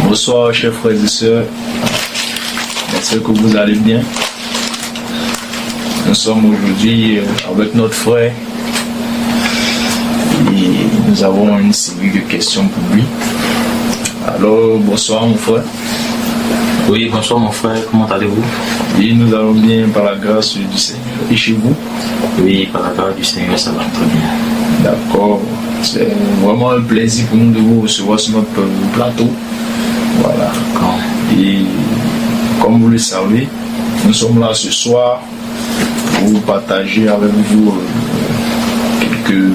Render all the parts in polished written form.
Bonsoir chers frères et sœurs, j'espère que vous allez bien. Nous sommes aujourd'hui avec notre frère et nous avons une série de questions pour lui. Alors bonsoir mon frère. Oui, bonsoir mon frère, comment allez-vous? Oui, nous allons bien par la grâce du Seigneur. Et chez vous? Oui, par la grâce du Seigneur, ça va très bien. D'accord, c'est vraiment un plaisir pour nous de vous recevoir sur notre plateau. Voilà. Et comme vous le savez, nous sommes là ce soir pour partager avec vous quelques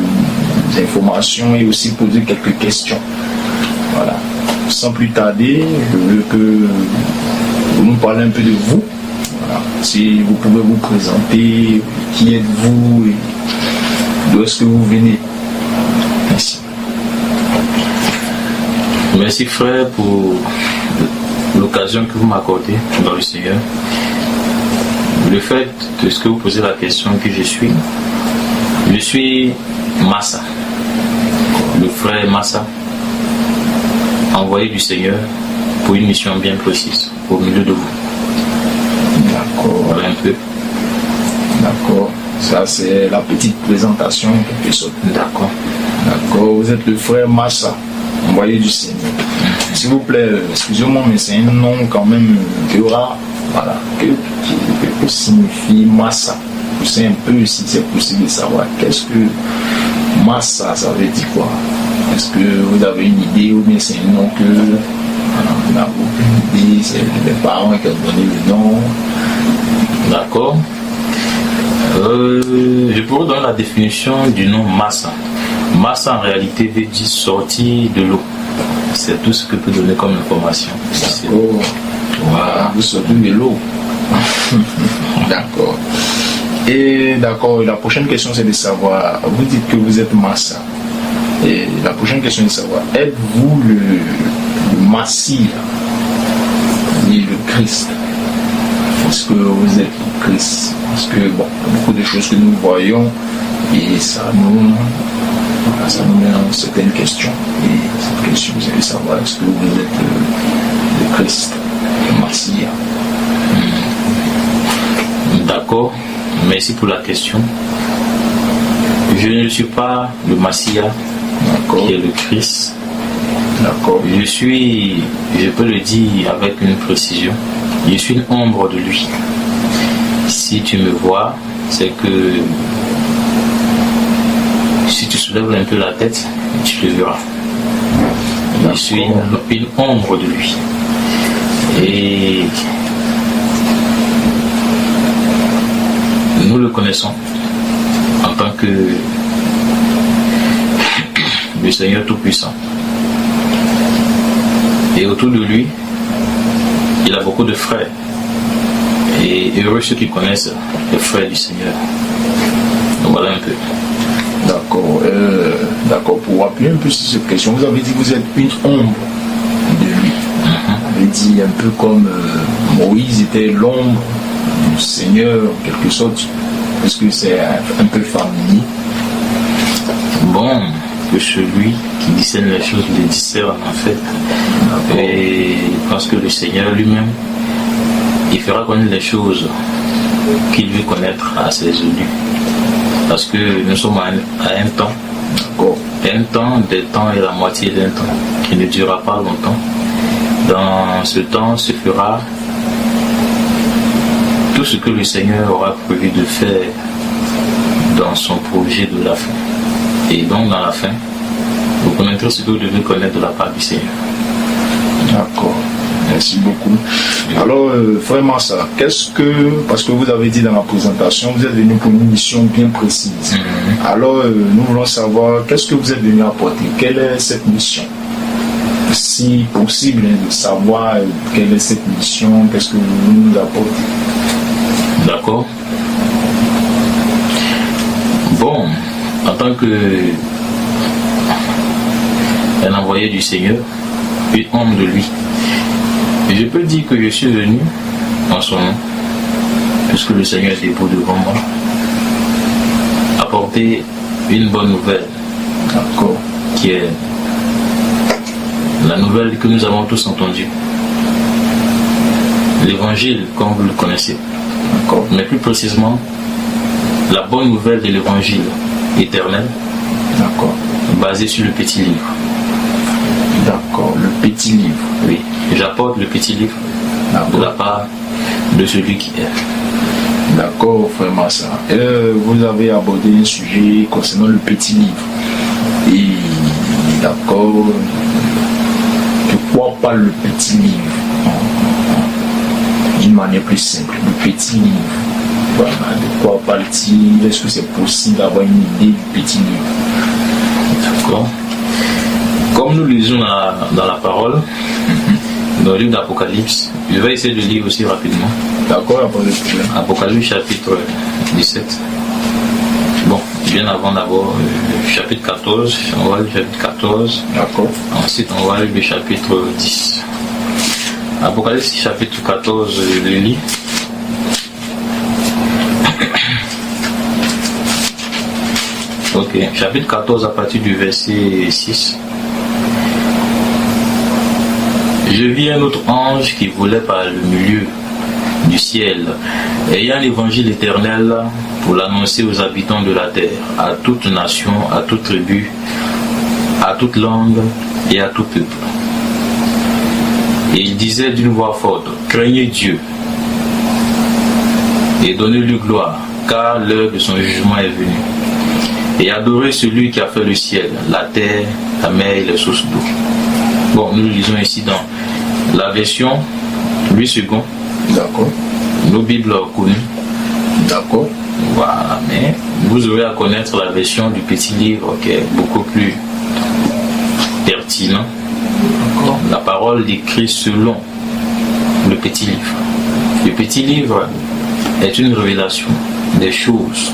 informations et aussi poser quelques questions. Voilà. Sans plus tarder, je veux que vous nous parlez un peu de vous. Voilà. Si vous pouvez vous présenter, qui êtes-vous et d'où est-ce que vous venez. Merci. Merci frère pour l'occasion que vous m'accordez dans le Seigneur. Le fait de ce que vous posez la question que je suis Massa, le frère Massa, envoyé du Seigneur pour une mission bien précise au milieu de vous. D'accord. Voilà un peu. D'accord. Ça c'est la petite présentation en quelque sorte. D'accord. D'accord. Vous êtes le frère Massa, envoyé du Seigneur. S'il vous plaît, excusez-moi, mais c'est un nom quand même rare. Voilà. Que signifie Massa? Je sais un peu si c'est possible de savoir. Qu'est-ce que Massa, ça veut dire quoi? Est-ce que vous avez une idée ou bien c'est un nom que on n'a aucune idée, c'est les parents qui ont donné le nom? D'accord. Je pourrais donner la définition du nom Massa. Massa en réalité veut dire sortir de l'eau. C'est tout ce que peut donner comme information. D'accord. Voilà, vous sortez de l'eau. D'accord. Et d'accord, la prochaine question c'est de savoir, vous dites que vous êtes Massa. Et la prochaine question est de savoir, êtes-vous le Messie, le Christ? Est-ce que vous êtes le Christ? Parce que bon, beaucoup de choses que nous voyons et ça nous met en certaines questions. Et cette question, vous allez savoir, est-ce que vous êtes le Christ, le Messie? D'accord, merci pour la question. Je ne suis pas le Messie qui est le Christ. D'accord. Je peux le dire avec une précision, je suis une ombre de lui. Si tu me vois, c'est que si tu soulèves un peu la tête, tu le verras. Je suis une ombre de lui. Et nous le connaissons en tant que le Seigneur Tout-Puissant. Et autour de lui, il a beaucoup de frères. Et heureux ceux qui connaissent les frères du Seigneur. Donc voilà un peu. D'accord. D'accord. Pour appuyer un peu sur cette question, vous avez dit que vous êtes une ombre de lui. Vous avez dit un peu comme Moïse était l'ombre du Seigneur, en quelque sorte. Est-ce que c'est un peu familier? Bon, que celui qui discerne les choses les discerne en fait. Et parce que le Seigneur lui-même, il fera connaître les choses qu'il veut connaître à ses élus. Parce que nous sommes à un temps, un temps, des temps et la moitié d'un temps, qui ne durera pas longtemps. Dans ce temps se fera tout ce que le Seigneur aura prévu de faire dans son projet de la fin. Et donc dans la fin, vous connaîtrez ce que vous devez connaître de la part du Seigneur. D'accord. Merci beaucoup. Alors, frère Massa, parce que vous avez dit dans la présentation, vous êtes venu pour une mission bien précise. Alors, nous voulons savoir, qu'est-ce que vous êtes venu apporter? Quelle est cette mission? Si possible, de savoir quelle est cette mission, qu'est-ce que vous nous apportez? D'accord. Bon, en tant que un envoyé du Seigneur, une ombre de lui, je peux dire que je suis venu en son nom, puisque le Seigneur est debout devant moi, apporter une bonne nouvelle, qui est La nouvelle que nous avons tous entendue. L'évangile, comme vous le connaissez. D'accord. Mais plus précisément, la bonne nouvelle de l'évangile éternel, D'accord. basée sur le petit livre. D'accord. Le petit livre. Oui, j'apporte le petit livre de la part de celui qui est. D'accord, frère Massa. Vous avez abordé un sujet concernant le petit livre. Et d'accord, de quoi parle le petit livre? D'une manière plus simple, le petit livre. Voilà, de quoi parle-t-il? Est-ce que c'est possible d'avoir une idée du petit livre? D'accord. Comme nous lisons dans la parole, dans le livre d'Apocalypse, je vais essayer de lire aussi rapidement. D'accord, il n'y a pas de problème. Apocalypse chapitre 17. Bon, bien avant d'abord, chapitre 14, on va lire le chapitre 14. D'accord. Ensuite, on va lire le chapitre 10. Apocalypse chapitre 14, je le lis. Ok, chapitre 14 à partir du verset 6. Je vis un autre ange qui volait par le milieu du ciel, ayant l'évangile éternel pour l'annoncer aux habitants de la terre, à toute nation, à toute tribu, à toute langue et à tout peuple. Et il disait d'une voix forte, craignez Dieu et donnez-lui gloire, car l'heure de son jugement est venue. Et adorez celui qui a fait le ciel, la terre, la mer et les sources d'eau. Bon, nous le lisons ici dans la version 8 secondes. D'accord. Nos Bibles connues. D'accord. Voilà, mais vous aurez à connaître la version du petit livre qui est beaucoup plus pertinent. D'accord. La parole décrit selon le petit livre. Le petit livre est une révélation des choses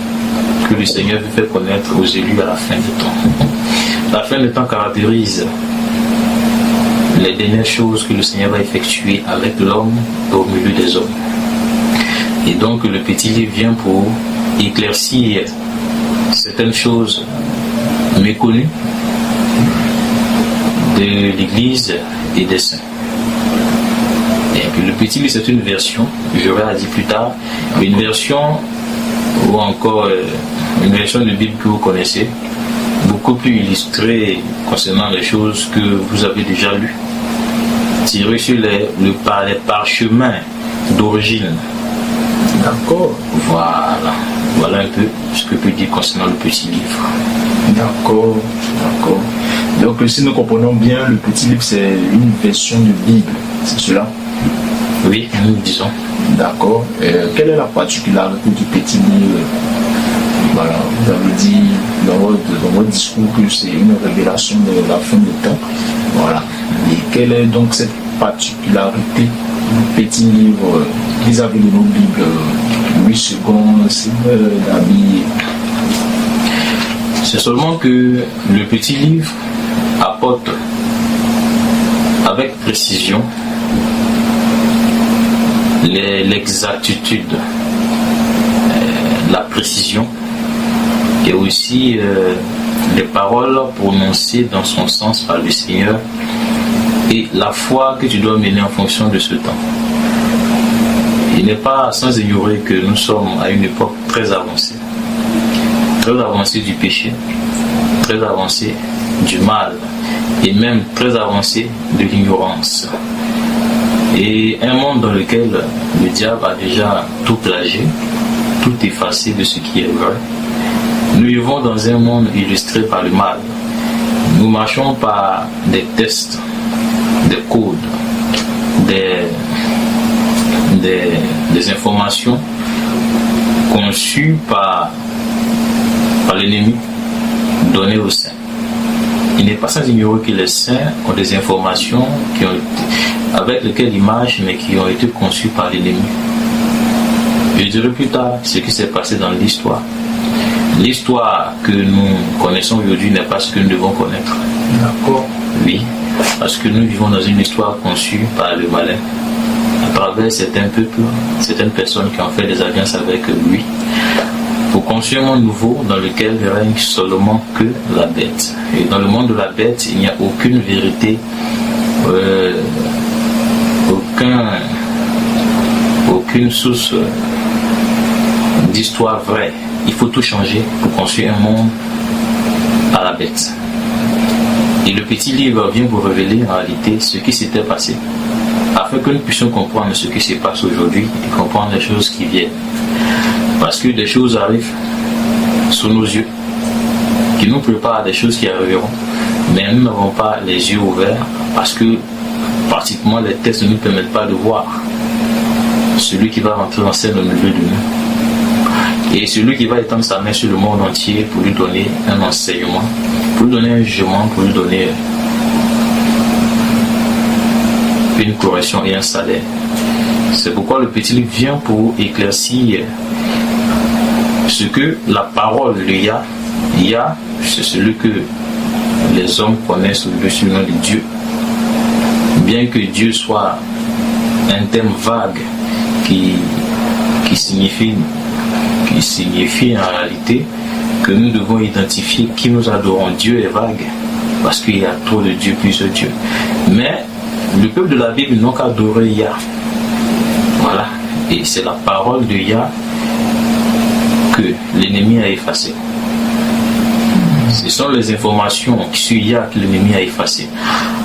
que le Seigneur veut faire connaître aux élus à la fin du temps. La fin du temps caractérise les dernières choses que le Seigneur va effectuer avec l'homme au milieu des hommes. Et donc le petit livre vient pour éclaircir certaines choses méconnues de l'Église et des saints. Et puis le petit livre, c'est une version, j'aurai à dire plus tard, une version ou encore une version de Bible que vous connaissez, beaucoup plus illustrée concernant les choses que vous avez déjà lues, tirées sur les parchemins d'origine. D'accord. Voilà un peu ce que peut dire concernant le petit livre. D'accord. D'accord. Donc si nous comprenons bien, le petit livre c'est une version de Bible, c'est cela? Oui, nous disons. D'accord. Quelle est la particularité du petit livre? Voilà, vous avez dit dans votre discours que c'est une révélation de la fin du temps. Voilà. Et quelle est donc cette particularité du petit livre vis-à-vis de nos Bibles? 8 secondes, c'est d'habiller. C'est seulement que le petit livre apporte avec précision l'exactitude, la précision et aussi les paroles prononcées dans son sens par le Seigneur et la foi que tu dois mener en fonction de ce temps. Il n'est pas sans ignorer que nous sommes à une époque très avancée du péché, très avancée du mal et même très avancée de l'ignorance. Et un monde dans lequel le diable a déjà tout plagé, tout effacé de ce qui est vrai. Nous vivons dans un monde illustré par le mal. Nous marchons par des tests, des codes, des informations conçues par l'ennemi, données aux saints. Il n'est pas sans ignorer que les saints ont des informations avec lesquelles ils marchent, mais qui ont été conçues par l'ennemi. Je dirai plus tard ce qui s'est passé dans l'histoire. L'histoire que nous connaissons aujourd'hui n'est pas ce que nous devons connaître. D'accord. Oui, parce que nous vivons dans une histoire conçue par le malin, à travers certains peuples, certaines personnes qui ont fait des alliances avec lui, pour construire un monde nouveau dans lequel ne règne seulement que la bête. Et dans le monde de la bête, il n'y a aucune vérité aucune source d'histoire vraie. Il faut tout changer pour construire un monde à la bête. Et le petit livre vient vous révéler en réalité ce qui s'était passé, afin que nous puissions comprendre ce qui se passe aujourd'hui et comprendre les choses qui viennent. Parce que des choses arrivent sous nos yeux, qui nous préparent à des choses qui arriveront, mais nous n'avons pas les yeux ouverts parce que pratiquement les textes ne nous permettent pas de voir celui qui va rentrer en scène au milieu de nous. Et celui qui va étendre sa main sur le monde entier pour lui donner un enseignement, pour lui donner un jugement, pour lui donner une correction et un salaire. C'est pourquoi le petit livre vient pour éclaircir ce que la parole de Yah, c'est celui que les hommes connaissent sous le nom de Dieu. Bien que Dieu soit un terme vague qui signifie en réalité que nous devons identifier qui nous adorons. Dieu est vague parce qu'il y a trop de dieux, plusieurs dieux. Mais le peuple de la Bible n'a qu'à adorer Yah. Voilà. Et c'est la parole de Yah que l'ennemi a effacée. Ce sont les informations sur Yah que l'ennemi a effacées.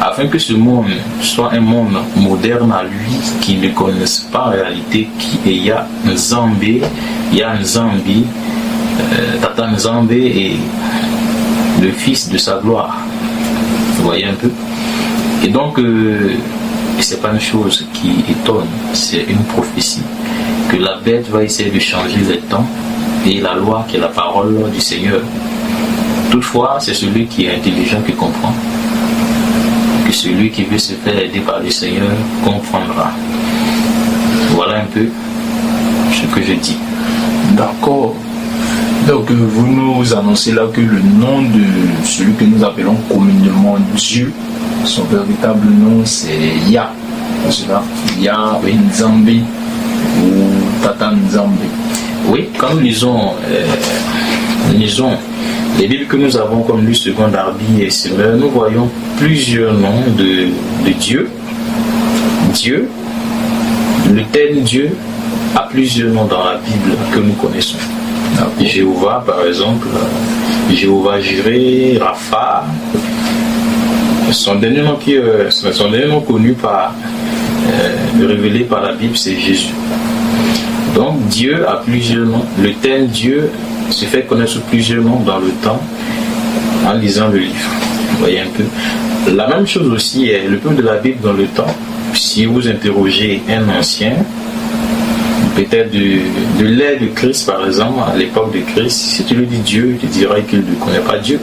Afin que ce monde soit un monde moderne à lui, qui ne connaisse pas en réalité qui est Yah Nzambe, Tata Nzambe et le fils de sa gloire. Vous voyez un peu? Et donc, c'est pas une chose qui étonne, c'est une prophétie que la bête va essayer de changer les temps et la loi qui est la parole du Seigneur. Toutefois, c'est celui qui est intelligent qui comprend, que celui qui veut se faire aider par le Seigneur comprendra. Voilà un peu ce que je dis. D'accord. Donc vous nous annoncez là que le nom de celui que nous appelons communément Dieu, son véritable nom c'est Yah. C'est cela, Yah Nzambe ou Tata Nzambe. Oui, quand nous lisons les Bibles que nous avons comme lu seconde Arbi et Semeur, nous voyons plusieurs noms de Dieu. Dieu, le tel Dieu, a plusieurs noms dans la Bible que nous connaissons. Jéhovah, par exemple, Jéhovah Jireh, Rapha. Son dernier nom connu révélé par la Bible, c'est Jésus. Donc Dieu a plusieurs noms. Le tel Dieu se fait connaître sous plusieurs noms dans le temps en lisant le livre. Vous voyez un peu. La même chose aussi est le peuple de la Bible dans le temps. Si vous interrogez un ancien, peut-être de l'ère de Christ par exemple, à l'époque de Christ, si tu lui dis Dieu, il te dira qu'il ne connaît pas Dieu.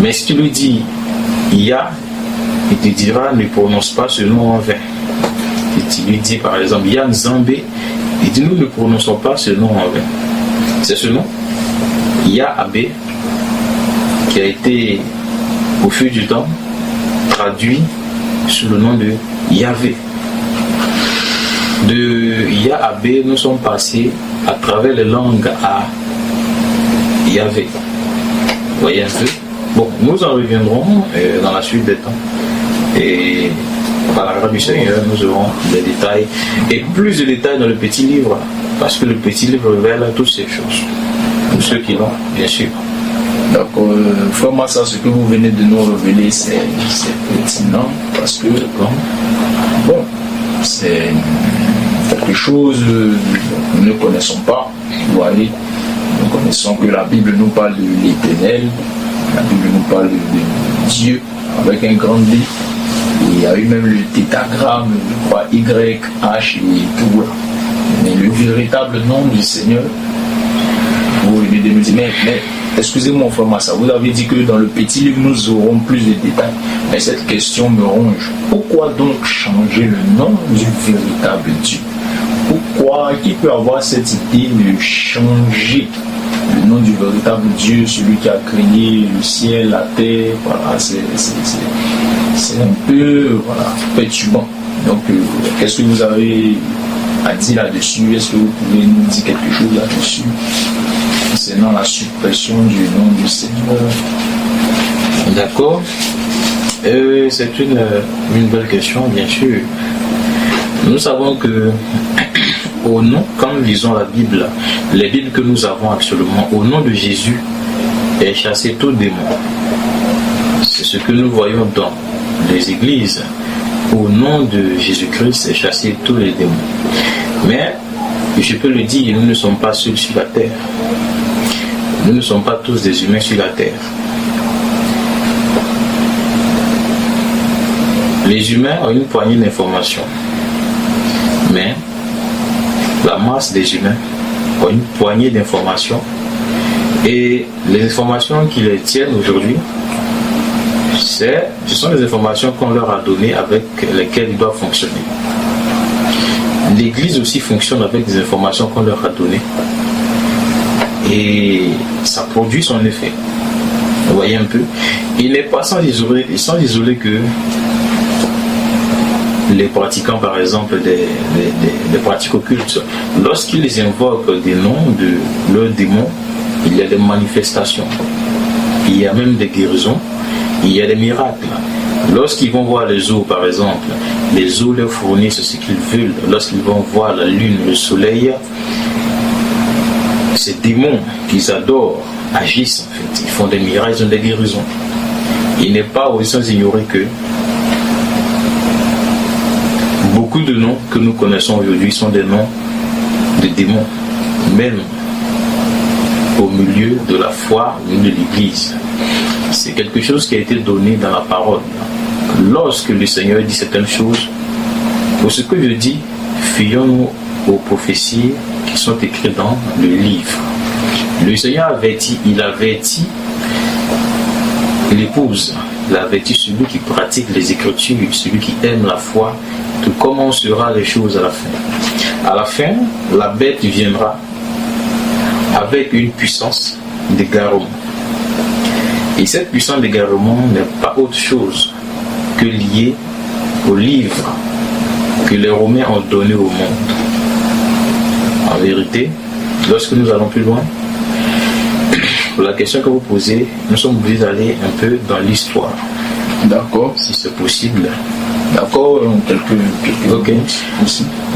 Mais si tu lui dis Yah, il te dira ne prononce pas ce nom en vain. Et tu lui dis par exemple Yah Nzambe, il dit nous ne prononçons pas ce nom en vain. C'est ce nom, Yah-Abé, qui a été au fil du temps traduit sous le nom de Yahvé. De Yah-Abé, nous sommes passés à travers les langues à Yahvé. Vous voyez un peu? Bon, nous en reviendrons dans la suite des temps. Et par la grâce du Seigneur, nous aurons des détails et plus de détails dans le petit livre, parce que le petit livre révèle toutes ces choses. Pour ceux qui l'ont, bien sûr. Donc, vraiment, ça, ce que vous venez de nous révéler, c'est pertinent, parce que, bon, c'est quelque chose que nous ne connaissons pas. Vous voyez, nous connaissons que la Bible nous parle de l'Éternel, la Bible nous parle de Dieu avec un grand D. Il y a eu même le tétragramme, je crois, Y, H et tout là. Mais le véritable nom du Seigneur, vous venez de nous dire, mais excusez-moi, frère Massa, vous avez dit que dans le petit livre, nous aurons plus de détails. Mais cette question me ronge. Pourquoi donc changer le nom du véritable Dieu? Pourquoi? Qui peut avoir cette idée de changer le nom du véritable Dieu, celui qui a créé le ciel, la terre? Voilà, c'est un peu perturbant. Donc, qu'est-ce que vous avez à dire là-dessus? Est-ce que vous pouvez nous dire quelque chose là-dessus concernant la suppression du nom du Seigneur? D'accord. C'est une belle question, bien sûr. Nous savons que au nom, quand nous lisons la Bible, les Bibles que nous avons actuellement, au nom de Jésus, est chassé tout démon. C'est ce que nous voyons dans les églises. Au nom de Jésus-Christ, est chassé tous les démons. Mais, je peux le dire, nous ne sommes pas seuls sur la terre. Nous ne sommes pas tous des humains sur la terre. Les humains ont une poignée d'informations. Mais la masse des humains ont une poignée d'informations. Et les informations qui les tiennent aujourd'hui, ce sont les informations qu'on leur a données avec lesquelles ils doivent fonctionner. L'Église aussi fonctionne avec des informations qu'on leur a données. Et ça produit son effet. Vous voyez un peu. Il n'est pas sans isoler que les pratiquants, par exemple, des pratiques occultes, lorsqu'ils invoquent des noms de leurs démons, il y a des manifestations. Il y a même des guérisons. Il y a des miracles. Lorsqu'ils vont voir les eaux, par exemple, les eaux leur fournissent ce qu'ils veulent. Lorsqu'ils vont voir la lune, le soleil, ces démons qu'ils adorent agissent en fait. Ils font des miracles, ils ont des guérisons. Il n'est pas aussi sans ignorer que beaucoup de noms que nous connaissons aujourd'hui sont des noms de démons, même au milieu de la foi de l'Église. C'est quelque chose qui a été donné dans la parole. Lorsque le Seigneur dit certaines choses, pour ce que je dis, fions-nous aux prophéties qui sont écrites dans le livre. Le Seigneur il avertit l'épouse, il avertit celui qui pratique les Écritures, celui qui aime la foi, de comment sera les choses à la fin. À la fin, la bête viendra avec une puissance d'égarement. Et cette puissance d'égarement n'est pas autre chose que liée au livre que les Romains ont donné au monde. En vérité, lorsque nous allons plus loin, pour la question que vous posez, nous sommes obligés d'aller un peu dans l'histoire. D'accord. Si c'est possible. D'accord, quelques ok.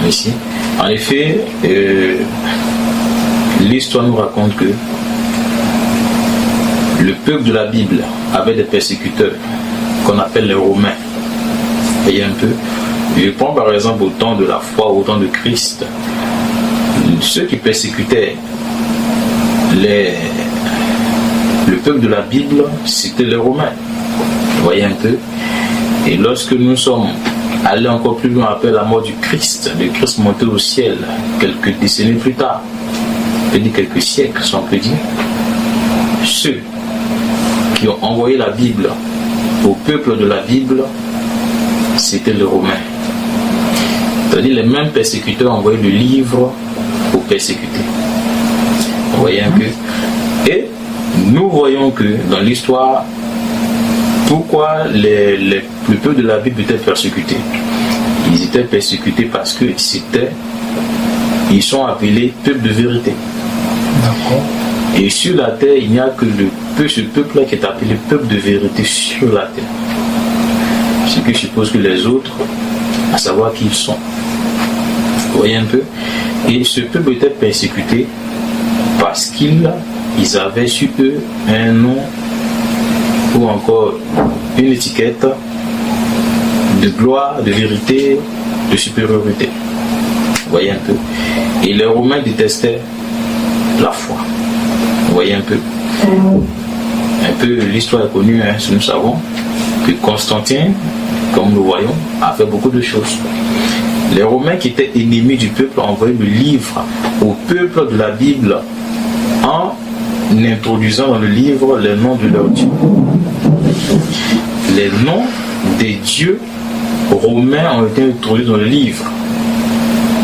Merci. En effet, l'histoire nous raconte que le peuple de la Bible avait des persécuteurs qu'on appelle les Romains. Voyez un peu. Je prends par exemple au temps de la foi, au temps de Christ, ceux qui persécutaient le peuple de la Bible, c'était les Romains. Voyez un peu. Et lorsque nous sommes allés encore plus loin après la mort du Christ monté au ciel, quelques décennies plus tard, on peut dire quelques siècles, si on peut dire, ceux qui ont envoyé la Bible au peuple de la Bible, c'était les Romains. C'est-à-dire les mêmes persécuteurs ont envoyé le livre aux persécutés. Vous voyez un peu. Et nous voyons que dans l'histoire, pourquoi le peuple de la Bible était persécuté? Ils étaient persécutés parce que ils sont appelés peuple de vérité. D'accord. Et sur la terre, il n'y a que ce peuple-là qui est appelé peuple de vérité sur la terre. Ce qui suppose que les autres, à savoir qui ils sont. Vous voyez un peu. Et ce peuple était persécuté parce qu'ils avaient sur eux un nom ou encore une étiquette de gloire, de vérité, de supériorité. Vous voyez un peu. Et les Romains détestaient la foi. Vous voyez un peu. L'histoire est connue, hein, nous savons que Constantin, comme nous voyons, a fait beaucoup de choses. Les Romains qui étaient ennemis du peuple ont envoyé le livre au peuple de la Bible en introduisant dans le livre les noms de leurs dieux. Les noms des dieux romains ont été introduits dans le livre.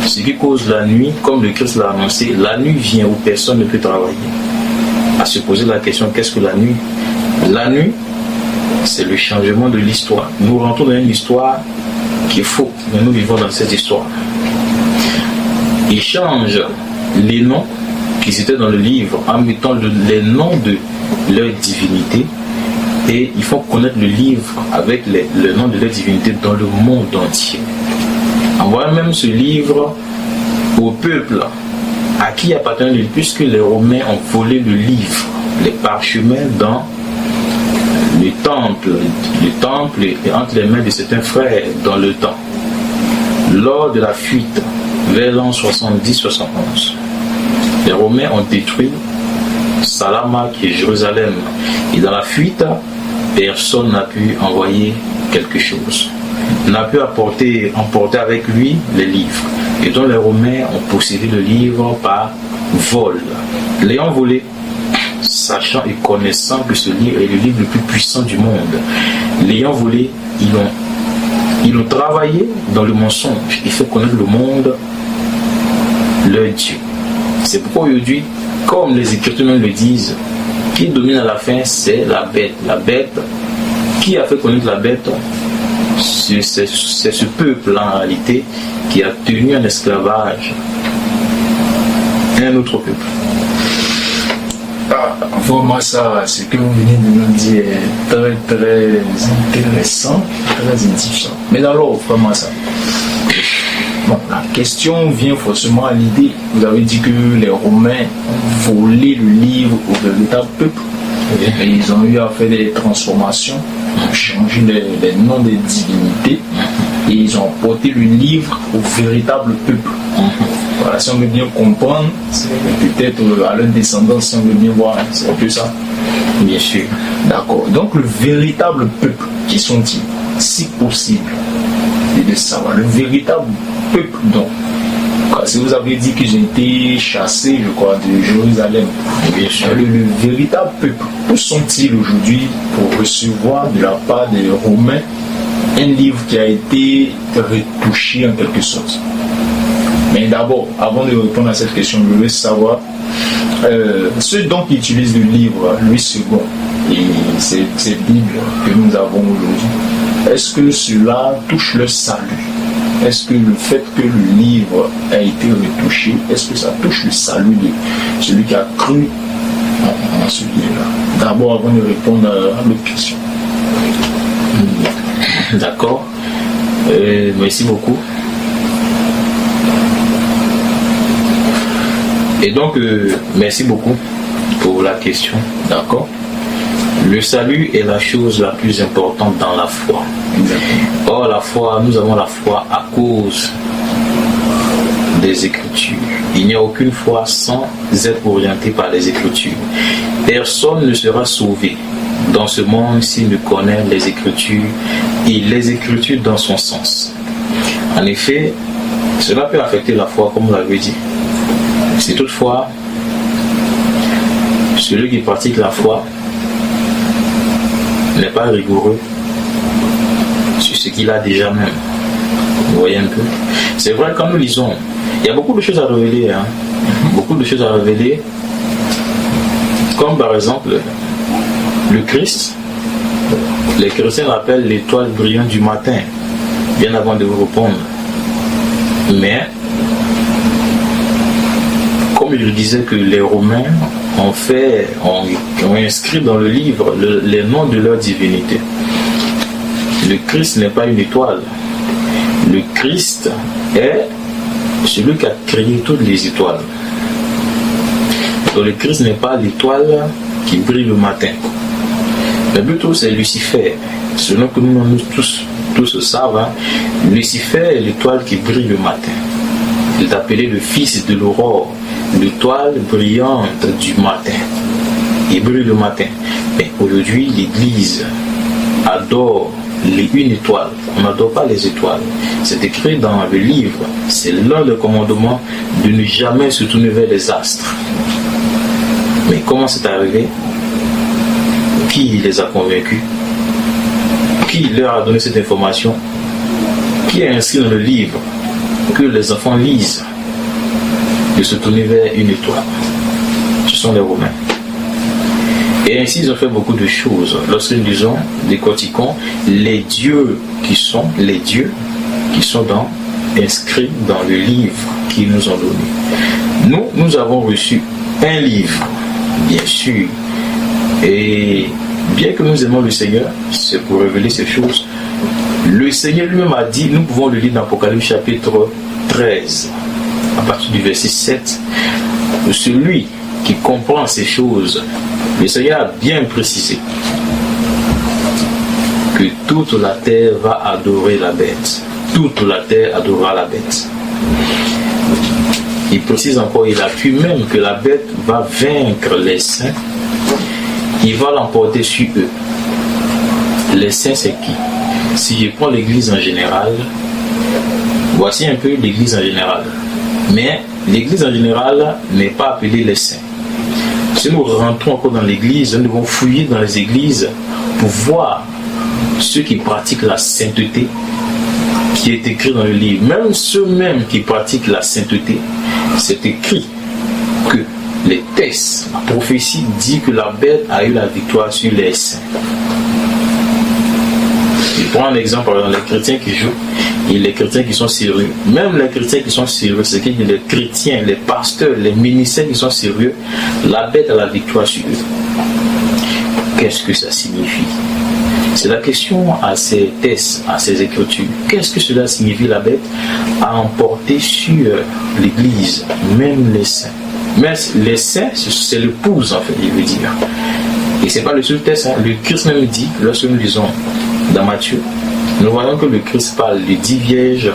Ce qui cause la nuit, comme le Christ l'a annoncé, la nuit vient où personne ne peut travailler. À se poser la question, qu'est-ce que la nuit? La nuit, c'est le changement de l'histoire. Nous rentrons dans une histoire qui est fausse, mais nous vivons dans cette histoire. Ils changent les noms qui étaient dans le livre en mettant les noms de leur divinité et ils font connaître le livre avec le nom de leur divinité dans le monde entier. Envoyant même ce livre au peuple à qui appartient le livre, puisque les Romains ont volé le livre, les parchemins dans le temple est entre les mains de certains frères dans le temps. Lors de la fuite vers l'an 70-71, les Romains ont détruit Salama qui est Jérusalem. Et dans la fuite, personne n'a pu envoyer quelque chose. N'a pu emporter avec lui les livres. Et donc les Romains ont possédé le livre par vol. L'ayant volé, sachant et connaissant que ce livre est le livre le plus puissant du monde, l'ayant volé, ils ont travaillé dans le mensonge et fait connaître le monde leur Dieu. C'est pourquoi aujourd'hui, comme les Écritures même le disent, qui domine à la fin, c'est la bête. La bête, qui a fait connaître la bête? C'est ce peuple en réalité qui a tenu en esclavage un autre peuple. Vraiment, ça, ce que vous venez de nous dire est très très intéressant, très édifiant. Mais alors, vraiment ça. Bon, la question vient forcément à l'idée. Vous avez dit que les Romains ont volé le livre au véritable peuple. Et ils ont eu à faire des transformations, changer les noms des divinités, et ils ont porté le livre au véritable peuple. Voilà, si on veut bien comprendre, c'est peut-être à leur descendance, si on veut bien voir, c'est un peu ça. Bien sûr. D'accord. Donc le véritable peuple, qui sont-ils? Si possible, et de savoir. Le véritable peuple, donc. Si vous avez dit qu'ils ont été chassés, je crois, de Jérusalem, bien sûr. Le véritable peuple, où sont-ils aujourd'hui pour recevoir de la part des Romains un livre qui a été retouché en quelque sorte? Mais d'abord, avant de répondre à cette question, je veux savoir ceux dont ils utilisent le livre, Louis II, et ces Bibles que nous avons aujourd'hui, est-ce que cela touche le salut? Est-ce que le fait que le livre a été retouché, est-ce que ça touche le salut de celui qui a cru en ce livre-là? D'abord, avant de répondre à l'autre question. D'accord. Merci beaucoup. Et donc, merci beaucoup pour la question. D'accord. Le salut est la chose la plus importante dans la foi. Or, la foi, nous avons la foi à cause des Écritures. Il n'y a aucune foi sans être orienté par les Écritures. Personne ne sera sauvé dans ce monde s'il ne connaît les Écritures et les Écritures dans son sens. En effet, cela peut affecter la foi, comme vous l'avez dit. Si toutefois, celui qui pratique la foi n'est pas rigoureux sur ce qu'il a déjà même. Vous voyez un peu. C'est vrai, quand nous lisons, il y a beaucoup de choses à révéler. Beaucoup de choses à révéler. Comme par exemple, le Christ. Les chrétiens l'appellent l'étoile brillante du matin, bien avant de vous répondre. Mais, comme je disais que les Romains ont inscrit dans le livre les noms de leur divinité. Le Christ n'est pas une étoile. Le Christ est celui qui a créé toutes les étoiles. Donc le Christ n'est pas l'étoile qui brille le matin. Mais plutôt c'est Lucifer. Selon que nous tous savent, Lucifer est l'étoile qui brille le matin. Il est appelé le fils de l'aurore, l'étoile brillante du matin. Il brille le matin. Mais aujourd'hui, l'Église adore une étoile. On n'adore pas les étoiles. C'est écrit dans le livre. C'est l'un des commandements de ne jamais se tourner vers les astres. Mais comment c'est arrivé? Qui les a convaincus? Qui leur a donné cette information? Qui a inscrit dans le livre que les enfants lisent de se tourner vers une étoile? Ce sont les Romains. Et ainsi, ils ont fait beaucoup de choses. Lorsque nous disons, décortiquons les dieux qui sont inscrits dans le livre qu'ils nous ont donné. Nous avons reçu un livre, bien sûr. Et bien que nous aimons le Seigneur, c'est pour révéler ces choses. Le Seigneur lui-même a dit, nous pouvons le lire dans Apocalypse chapitre 13, à partir du verset 7, celui qui comprend ces choses, le Seigneur a bien précisé que toute la terre va adorer la bête. Toute la terre adorera la bête. Il précise encore, il appuie même que la bête va vaincre les saints. Il va l'emporter sur eux. Les saints, c'est qui? Si je prends l'église en général, voici un peu l'église en général. Mais l'église en général n'est pas appelée les saints. Si nous rentrons encore dans l'église, nous devons fouiller dans les églises pour voir ceux qui pratiquent la sainteté qui est écrit dans le livre. Même ceux-mêmes qui pratiquent la sainteté, c'est écrit que les textes, la prophétie dit que la bête a eu la victoire sur les saints. Je prends un exemple dans les chrétiens qui jouent et les chrétiens qui sont sérieux. Même les chrétiens qui sont sérieux, c'est qu'il y a les chrétiens, les pasteurs, les ministères qui sont sérieux, la bête a la victoire sur eux. Qu'est-ce que ça signifie? C'est la question à ces textes, à ces écritures. Qu'est-ce que cela signifie? La bête a emporté sur l'église, même les saints. Mais les saints, c'est l'épouse en fait, il veut dire. Et ce n'est pas le seul texte. Hein. Le Christ même dit, lorsque nous lisons dans Matthieu, nous voyons que le Christ parle de 10 vierges,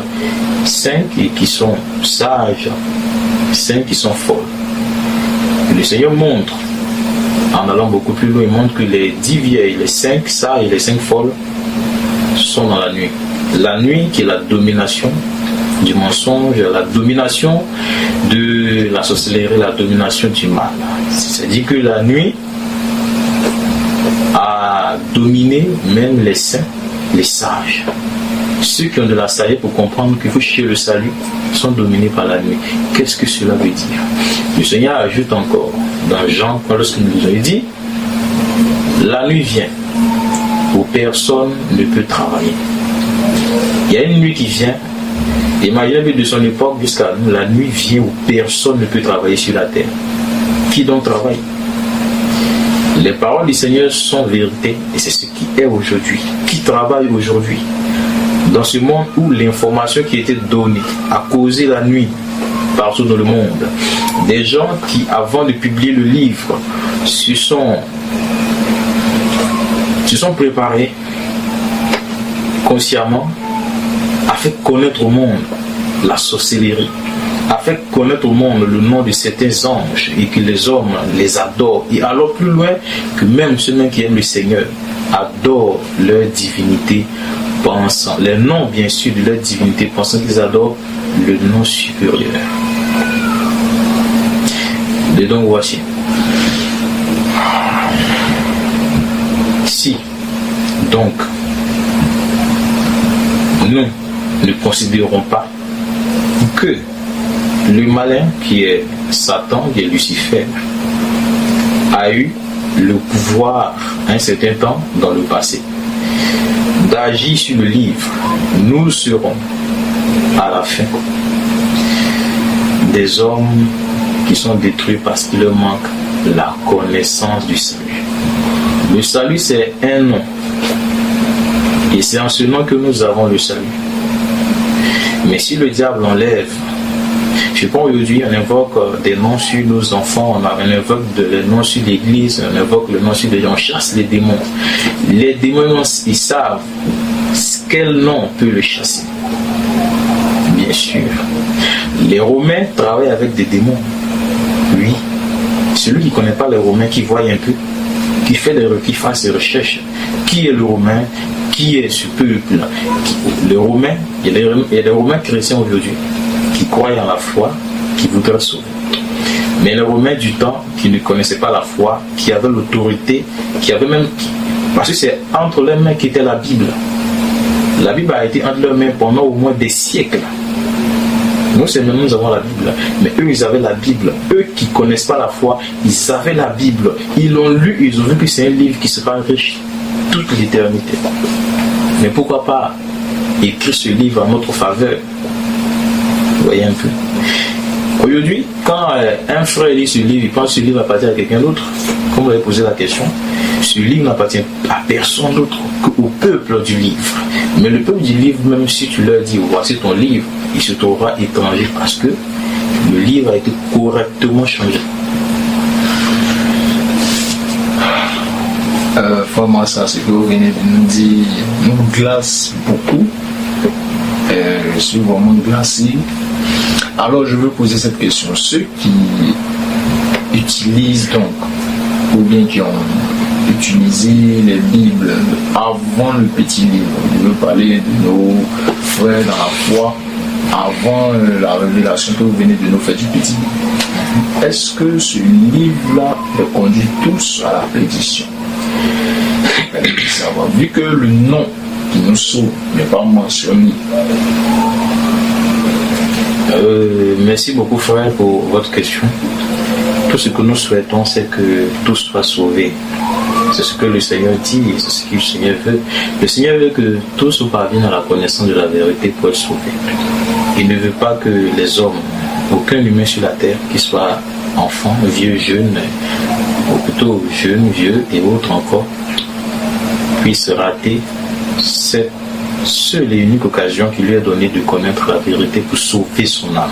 5 qui sont sages, 5 qui sont folles. Et le Seigneur montre, en allant beaucoup plus loin, il montre que les 10 vieilles, les 5 sages et les 5 folles sont dans la nuit. La nuit qui est la domination du mensonge, la domination de la sorcellerie, la domination du mal. C'est-à-dire que la nuit a dominé même les saints, les sages. Ceux qui ont de la sagesse pour comprendre qu'il faut chercher le salut sont dominés par la nuit. Qu'est-ce que cela veut dire? Le Seigneur ajoute encore dans Jean, lorsque nous nous dit, la nuit vient où personne ne peut travailler. Il y a une nuit qui vient. Imaginez de son époque jusqu'à nous, la nuit vient où personne ne peut travailler sur la terre. Qui donc travaille? Les paroles du Seigneur sont vérité et c'est ce qui est aujourd'hui. Qui travaille aujourd'hui? Dans ce monde où l'information qui était donnée a causé la nuit partout dans le monde, des gens qui, avant de publier le livre, se sont préparés consciemment a fait connaître au monde la sorcellerie, a fait connaître au monde le nom de certains anges et que les hommes les adorent. Et alors plus loin que même ceux qui aiment le Seigneur adorent leur divinité, pensant, les noms bien sûr de leur divinité, pensant qu'ils adorent le nom supérieur. Et donc voici. Si donc nous ne considérons pas que le malin qui est Satan, qui est Lucifer, a eu le pouvoir un certain temps dans le passé d'agir sur le livre, nous serons à la fin des hommes qui sont détruits parce qu'il leur manque la connaissance du salut. Le salut, c'est un nom. Et c'est en ce nom que nous avons le salut. Mais si le diable enlève, je sais pas, aujourd'hui on invoque des noms sur nos enfants, on invoque des noms sur l'église, on invoque le nom sur les gens, on chasse les démons. Les démons, ils savent quel nom peut le chasser. Bien sûr. Les Romains travaillent avec des démons. Oui. Celui qui ne connaît pas les Romains, qui voit un peu, qui fasse ses recherches. Qui est le Romain? Qui est ce peuple? Les Romains, il y a des Romains chrétiens aujourd'hui qui croient en la foi, qui voudraient sauver. Mais les Romains du temps qui ne connaissaient pas la foi, qui avaient l'autorité, qui avaient même... Parce que c'est entre leurs mains qu'était la Bible. La Bible a été entre leurs mains pendant au moins des siècles. Nous, c'est nous avons la Bible. Mais eux, ils avaient la Bible. Eux qui ne connaissent pas la foi, ils avaient la Bible. Ils l'ont lu, ils ont vu que c'est un livre qui sera riche toute l'éternité. Mais pourquoi pas écrire ce livre en notre faveur? Vous voyez un peu. Aujourd'hui, quand un frère lit ce livre, il pense que ce livre appartient à quelqu'un d'autre. Comme vous avez posé la question, ce livre n'appartient à personne d'autre qu'au peuple du livre. Mais le peuple du livre, même si tu leur dis voici ton livre, il se trouvera étranger parce que le livre a été correctement changé. Vraiment, ça, ce que vous venez de nous dire, nous glace beaucoup. Je suis vraiment glacé. Alors, je veux poser cette question. Ceux qui utilisent donc, ou bien qui ont utilisé les Bibles avant le petit livre, je veux parler de nos frères dans la foi, avant la révélation que vous venez de nous faire du petit livre. Est-ce que ce livre-là les conduit tous à la perdition? Vu que le nom qui nous sauve n'est pas mentionné. Merci beaucoup frère pour votre question. Tout ce que nous souhaitons, c'est que tous soient sauvés. C'est ce que le Seigneur dit et c'est ce que le Seigneur veut. Le Seigneur veut que tous parviennent à la connaissance de la vérité pour être sauvés. Il ne veut pas que les hommes, aucun humain sur la terre, qu'il soit enfant, vieux, jeune, ou plutôt jeune, vieux et autres encore, puisse rater cette seule et unique occasion qui lui est donnée de connaître la vérité pour sauver son âme.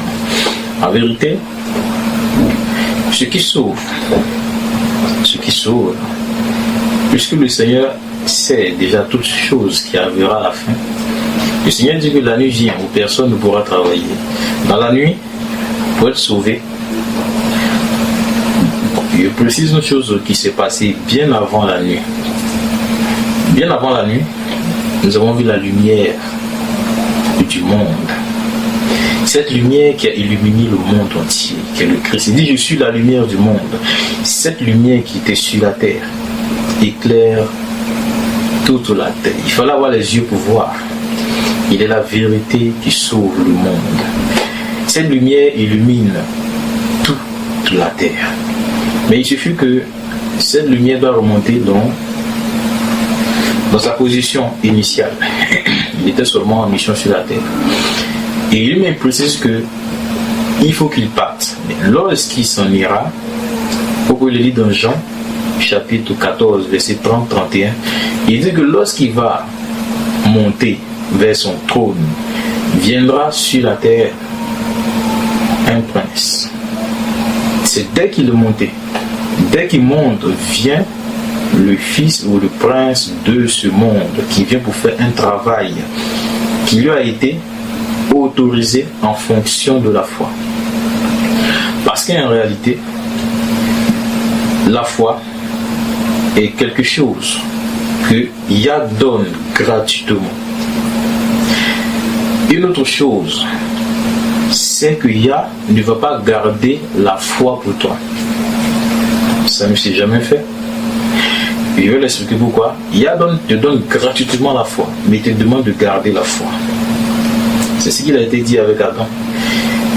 En vérité, ce qui sauve, puisque le Seigneur sait déjà toutes choses qui arrivera à la fin, le Seigneur dit que la nuit vient où personne ne pourra travailler. Dans la nuit, pour être sauvé, je précise une chose qui s'est passée bien avant la nuit. Bien avant la nuit, nous avons vu la lumière du monde. Cette lumière qui a illuminé le monde entier, qui est le Christ. Il dit, je suis la lumière du monde. Cette lumière qui était sur la terre éclaire toute la terre. Il fallait avoir les yeux pour voir. Il est la vérité qui sauve le monde. Cette lumière illumine toute la terre. Mais il suffit que cette lumière doit remonter dans sa position initiale. Il était seulement en mission sur la terre. Et lui-même précise que il faut qu'il parte. Mais lorsqu'il s'en ira, pourquoi il lit dans Jean, chapitre 14, verset 30-31, il dit que lorsqu'il va monter vers son trône, viendra sur la terre un prince. C'est dès qu'il est monté, dès qu'il monte, vient le fils ou le prince de ce monde qui vient pour faire un travail qui lui a été autorisé en fonction de la foi. Parce qu'en réalité, la foi est quelque chose que Yah donne gratuitement. Une autre chose, c'est que Yah ne va pas garder la foi pour toi. Ça ne s'est jamais fait. Je vais l'expliquer pourquoi. Yah te donne gratuitement la foi, mais il te demande de garder la foi. C'est ce qu'il a été dit avec Adam.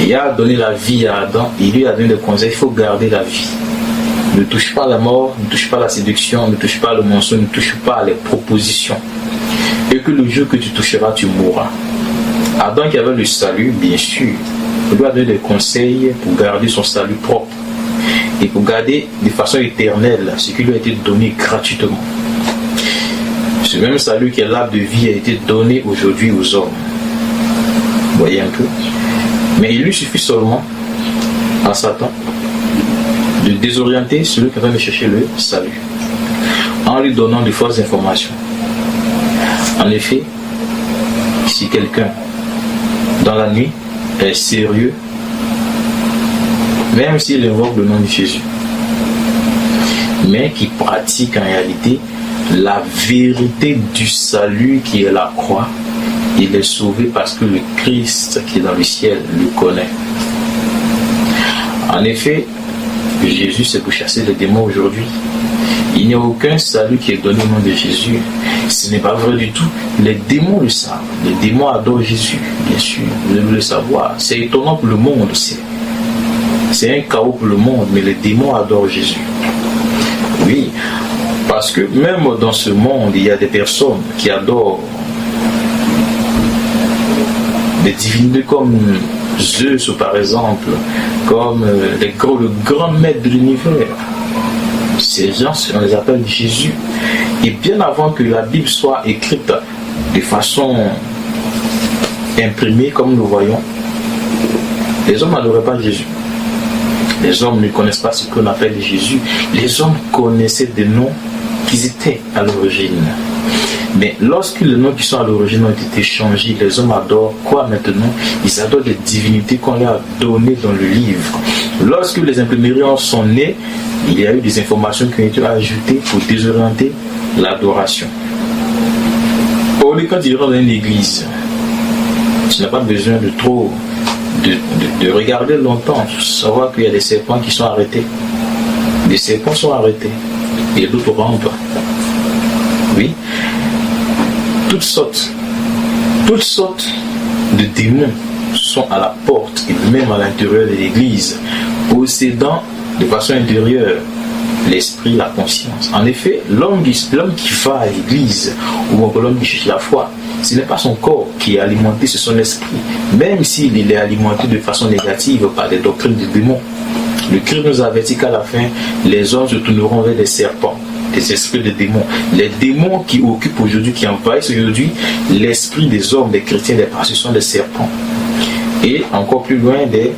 Yah a donné la vie à Adam, il lui a donné des conseils, il faut garder la vie. Ne touche pas la mort, ne touche pas la séduction, ne touche pas le mensonge, ne touche pas les propositions. Et que le jour que tu toucheras, tu mourras. Adam qui avait le salut, bien sûr, il lui a donné des conseils pour garder son salut propre et pour garder de façon éternelle ce qui lui a été donné gratuitement. Ce même salut qui est l'arbre de vie a été donné aujourd'hui aux hommes. Vous voyez un peu. Mais il lui suffit seulement à Satan de désorienter celui qui va me chercher le salut en lui donnant de fausses informations. En effet, si quelqu'un dans la nuit est sérieux, même s'il invoque le nom de Jésus, mais qui pratique en réalité la vérité du salut qui est la croix, il est sauvé parce que le Christ qui est dans le ciel le connaît. En effet, Jésus c'est pour chasser les démons aujourd'hui. Il n'y a aucun salut qui est donné au nom de Jésus. Ce n'est pas vrai du tout. Les démons le savent. Les démons adorent Jésus, bien sûr. Vous devez le savoir. C'est étonnant pour le monde. C'est un chaos pour le monde, mais les démons adorent Jésus. Oui, parce que même dans ce monde, il y a des personnes qui adorent des divinités comme Zeus par exemple, comme le grand maître de l'univers. Ces gens, on les appelle Jésus. Et bien avant que la Bible soit écrite de façon imprimée, comme nous voyons, les hommes n'adoraient pas Jésus. Les hommes ne connaissent pas ce qu'on appelle Jésus. Les hommes connaissaient des noms qu'ils étaient à l'origine. Mais lorsque les noms qui sont à l'origine ont été changés, les hommes adorent quoi maintenant? Ils adorent les divinités qu'on leur a données dans le livre. Lorsque les imprimeries sont nées, il y a eu des informations qui ont été ajoutées pour désorienter l'adoration. Aujourd'hui, quand tu rentres dans une église, tu n'as pas besoin de trop de regarder longtemps pour savoir qu'il y a des serpents qui sont arrêtés. Des serpents sont arrêtés et d'autres rampent. Oui. Toutes sortes de démons sont à la porte et même à l'intérieur de l'église, possédant de façon intérieure l'esprit, la conscience. En effet, l'homme qui va à l'église, ou l'homme qui cherche la foi, ce n'est pas son corps qui est alimenté, c'est son esprit, même s'il est alimenté de façon négative par des doctrines de démons. Le Christ nous avertit qu'à la fin, les hommes se tourneront vers des serpents, des esprits de démons. Les démons qui occupent aujourd'hui, qui envahissent aujourd'hui l'esprit des hommes, des chrétiens, des pasteurs, sont des serpents. Et encore plus loin, des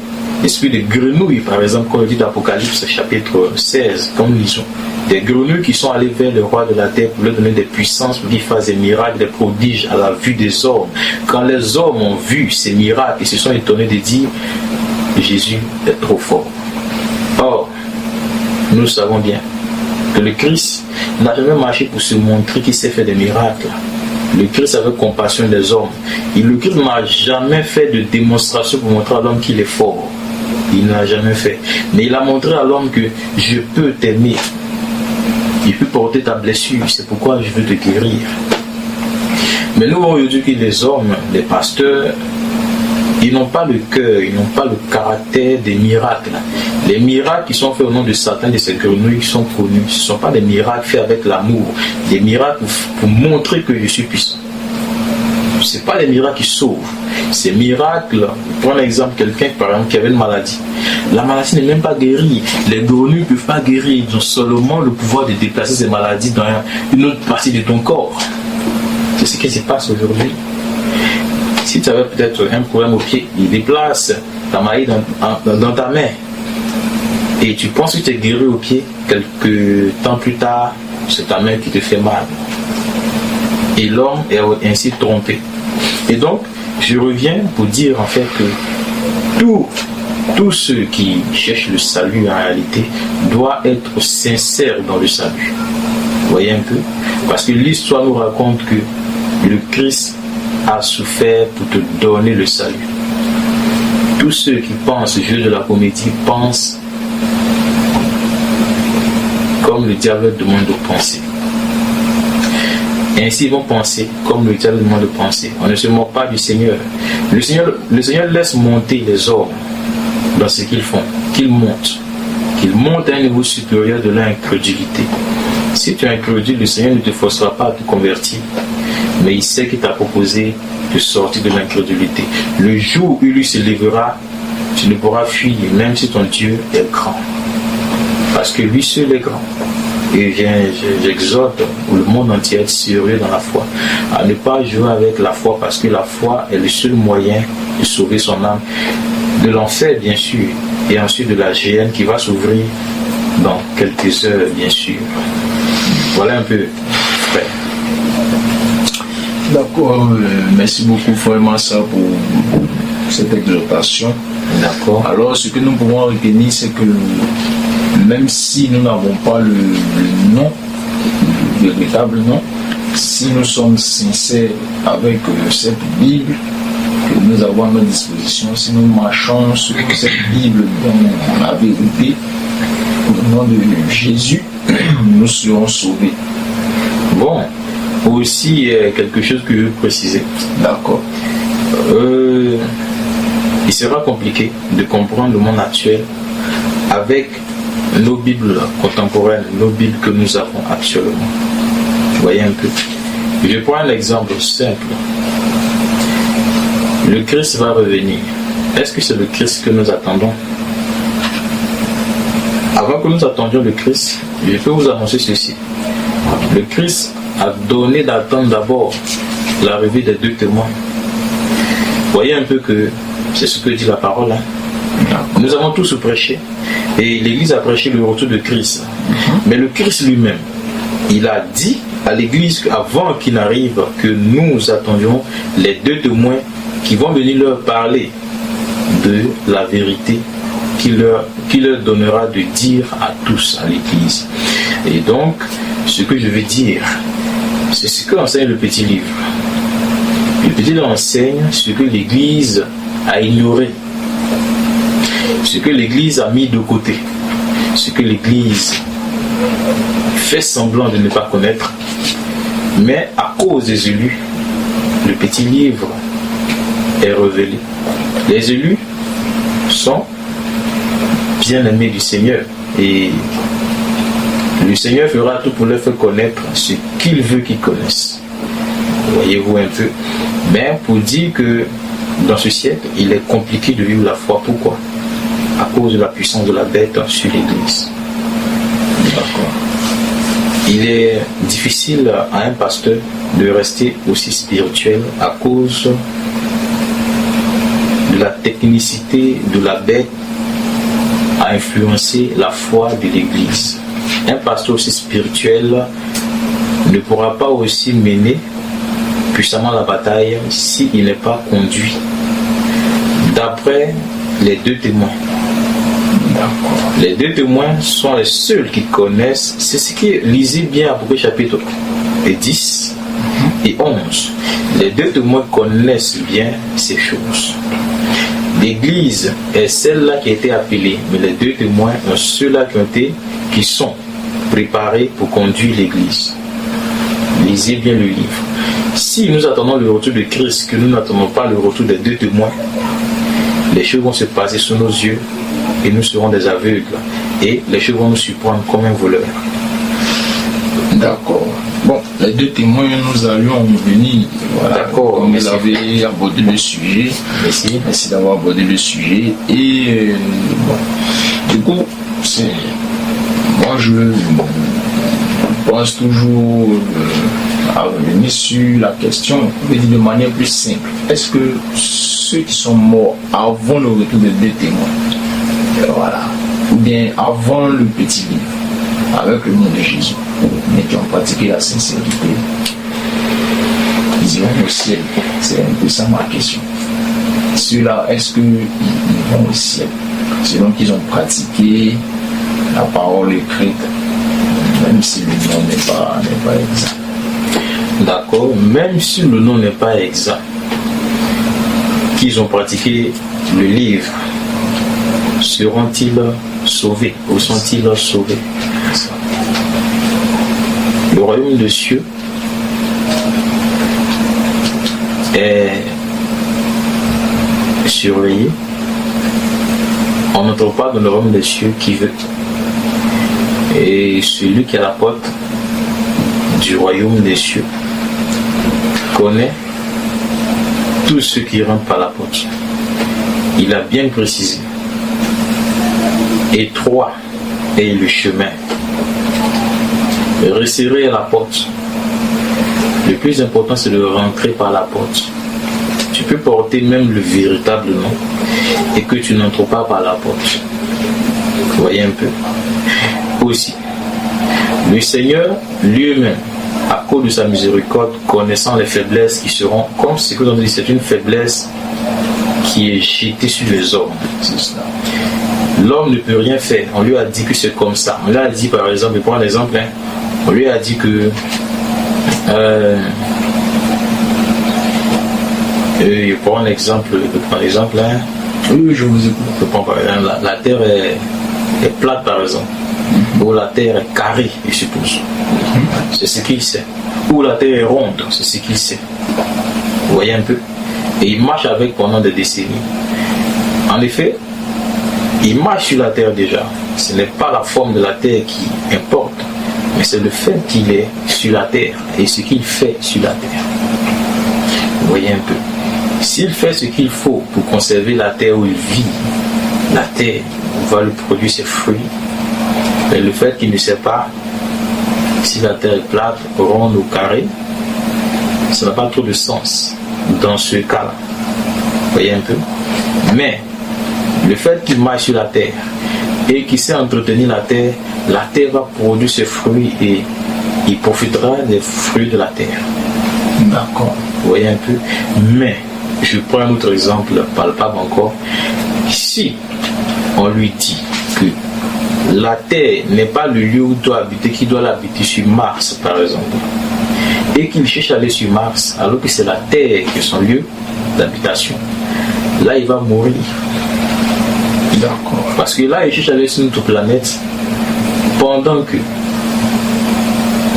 esprits de grenouilles, par exemple, comme le dit l'Apocalypse chapitre 16, comme nous lisons. Des grenouilles qui sont allées vers le roi de la terre pour lui donner des puissances, pour qu'il fasse des miracles, des prodiges à la vue des hommes. Quand les hommes ont vu ces miracles, ils se sont étonnés de dire Jésus est trop fort. Or, nous savons bien que le Christ n'a jamais marché pour se montrer qu'il sait faire des miracles. Le Christ avait compassion des hommes. Et le Christ n'a jamais fait de démonstration pour montrer à l'homme qu'il est fort. Il n'a jamais fait. Mais il a montré à l'homme que je peux t'aimer. Il peut porter ta blessure. C'est pourquoi je veux te guérir. Mais nous voyons aujourd'hui que les hommes, les pasteurs, ils n'ont pas le cœur, ils n'ont pas le caractère des miracles. Les miracles qui sont faits au nom de Satan, de ces grenouilles qui sont connus, ce ne sont pas des miracles faits avec l'amour, des miracles pour montrer que je suis puissant. Ce n'est pas des miracles qui sauvent. Ces miracles, pour un exemple, quelqu'un par exemple qui avait une maladie. La maladie n'est même pas guérie. Les grenouilles ne peuvent pas guérir. Ils ont seulement le pouvoir de déplacer ces maladies dans une autre partie de ton corps. C'est ce qui se passe aujourd'hui. Si tu avais peut-être un problème au pied, il déplace ta maladie dans ta main. Et tu penses que tu es guéri au pied, quelques temps plus tard, c'est ta main qui te fait mal. Et l'homme est ainsi trompé. Et donc, je reviens pour dire en fait que tous ceux qui cherchent le salut en réalité doivent être sincères dans le salut. Vous voyez un peu? Parce que l'histoire nous raconte que le Christ a souffert pour te donner le salut. Tous ceux qui pensent jouer de la comédie pensent comme le diable demande de penser. Ainsi ils vont penser comme le diable demande de penser. On ne se moque pas du Seigneur. Le Seigneur laisse monter les hommes dans ce qu'ils font, qu'ils montent à un niveau supérieur de l'incrédulité. Si tu es incrédule, le Seigneur ne te forcera pas à te convertir, mais il sait qu'il t'a proposé de sortir de l'incrédulité. Le jour où lui se lèvera, tu ne pourras fuir, même si ton Dieu est grand. Parce que lui seul est grand. Et j'exhorte le monde entier à être sérieux dans la foi, à ne pas jouer avec la foi, parce que la foi est le seul moyen de sauver son âme de l'enfer, bien sûr, et ensuite de la géhenne qui va s'ouvrir dans quelques heures, bien sûr. Voilà un peu, frère. D'accord, merci beaucoup frère Massa pour cette exhortation. D'accord. Alors ce que nous pouvons retenir, c'est que même si nous n'avons pas le nom, le véritable nom, si nous sommes sincères avec cette Bible que nous avons à notre disposition, si nous marchons sur cette Bible dont la vérité, au nom de Jésus, nous serons sauvés. Bon, aussi quelque chose que je veux préciser. D'accord. Il sera compliqué de comprendre le monde actuel avec nos Bibles contemporaines, nos Bibles que nous avons actuellement. Vous voyez un peu. Je prends un exemple simple. le Christ va revenir. Est-ce que c'est le Christ que nous attendons? Avant que nous attendions le Christ, je peux vous annoncer ceci. Le Christ a donné d'attendre d'abord l'arrivée des 2 témoins. Voyez un peu que c'est ce que dit la parole. Nous avons tous prêché et l'Église a prêché le retour de Christ. Mais le Christ lui-même, il a dit à l'Église qu'avant qu'il n'arrive, que nous attendions les 2 témoins qui vont venir leur parler de la vérité qui leur donnera de dire à tous, à l'Église. Et donc, ce que je veux dire, c'est ce que enseigne le petit livre. Le petit livre enseigne ce que l'Église a ignoré, ce que l'Église a mis de côté, ce que l'Église fait semblant de ne pas connaître, mais à cause des élus, le petit livre est révélé. Les élus sont bien-aimés du Seigneur et le Seigneur fera tout pour leur faire connaître ce qu'il veut qu'ils connaissent. Voyez-vous un peu. Mais pour dire que dans ce siècle, il est compliqué de vivre la foi. Pourquoi? À cause de la puissance de la bête sur l'Église. D'accord. Il est difficile à un pasteur de rester aussi spirituel à cause de la technicité de la bête à influencer la foi de l'Église. Un pasteur aussi spirituel ne pourra pas aussi mener puissamment la bataille s'il n'est pas conduit d'après les 2 témoins. Les 2 témoins sont les seuls qui connaissent. C'est ce qui est, lisez bien Apocalypse chapitre 10 et 11. Les 2 témoins connaissent bien ces choses. L'Église est celle-là qui a été appelée, mais les 2 témoins sont ceux-là qui sont préparés pour conduire l'Église. Lisez bien le livre. Si nous attendons le retour de Christ, que nous n'attendons pas le retour des 2 témoins, les choses vont se passer sous nos yeux et nous serons des aveugles et les choses vont nous surprendre comme un voleur. D'accord. Bon, les 2 témoins, nous allions venir. Voilà. D'accord. Comme vous avez abordé le sujet. Merci. Merci d'avoir abordé le sujet. Et bon, du coup, moi je pense toujours à revenir sur la question de manière plus simple. Est-ce que ceux qui sont morts avant le retour des 2 témoins, voilà, ou bien avant le petit livre, avec le nom de Jésus, mais qui ont pratiqué la sincérité, ils iront au ciel? C'est un peu ça ma question. Ceux-là, est-ce qu'ils vont au ciel selon qu'ils ont pratiqué la parole écrite, même si le nom n'est pas exact? D'accord, même si le nom n'est pas exact, qu'ils ont pratiqué le livre, seront-ils sauvés ou sont-ils sauvés? Le royaume des cieux est surveillé. On n'entre pas dans le royaume des cieux qui veut. Et celui qui est à la porte du royaume des cieux connaît tous ceux qui rentrent par la porte. Il a bien précisé. Étroit est le chemin. Resserrer la porte. Le plus important, c'est de rentrer par la porte. Tu peux porter même le véritable nom et que tu n'entres pas par la porte. Vous voyez un peu. Aussi, le Seigneur lui-même, à cause de sa miséricorde, connaissant les faiblesses qui seront, comme ce que nous avons dit, c'est une faiblesse qui est jetée sur les hommes. L'homme ne peut rien faire. On lui a dit que c'est comme ça. On lui a dit, par exemple, je prends un exemple, on lui a dit que je prends un exemple, Oui, je vous écoute. Je prends par exemple, la terre est plate, par exemple. Ou la terre est carrée, je suppose. C'est ce qu'il sait. Ou la terre est ronde, c'est ce qu'il sait. Vous voyez un peu. Et il marche avec pendant des décennies. En effet, il marche sur la terre déjà. Ce n'est pas la forme de la terre qui importe, mais c'est le fait qu'il est sur la terre et ce qu'il fait sur la terre. Vous voyez un peu. S'il fait ce qu'il faut pour conserver la terre où il vit, la terre va lui produire ses fruits. Mais le fait qu'il ne sait pas si la terre est plate, ronde ou carrée, ça n'a pas trop de sens dans ce cas-là. Vous voyez un peu? Mais le fait qu'il marche sur la terre et qu'il sait entretenir la terre va produire ses fruits et il profitera des fruits de la terre. D'accord. Vous voyez un peu? Mais je prends un autre exemple palpable encore. Si on lui dit que la terre n'est pas le lieu où il doit habiter, qu'il doit l'habiter sur Mars par exemple, et qu'il cherche à aller sur Mars alors que c'est la terre qui est son lieu d'habitation, là il va mourir. D'accord. Parce que là il cherche à aller sur notre planète pendant que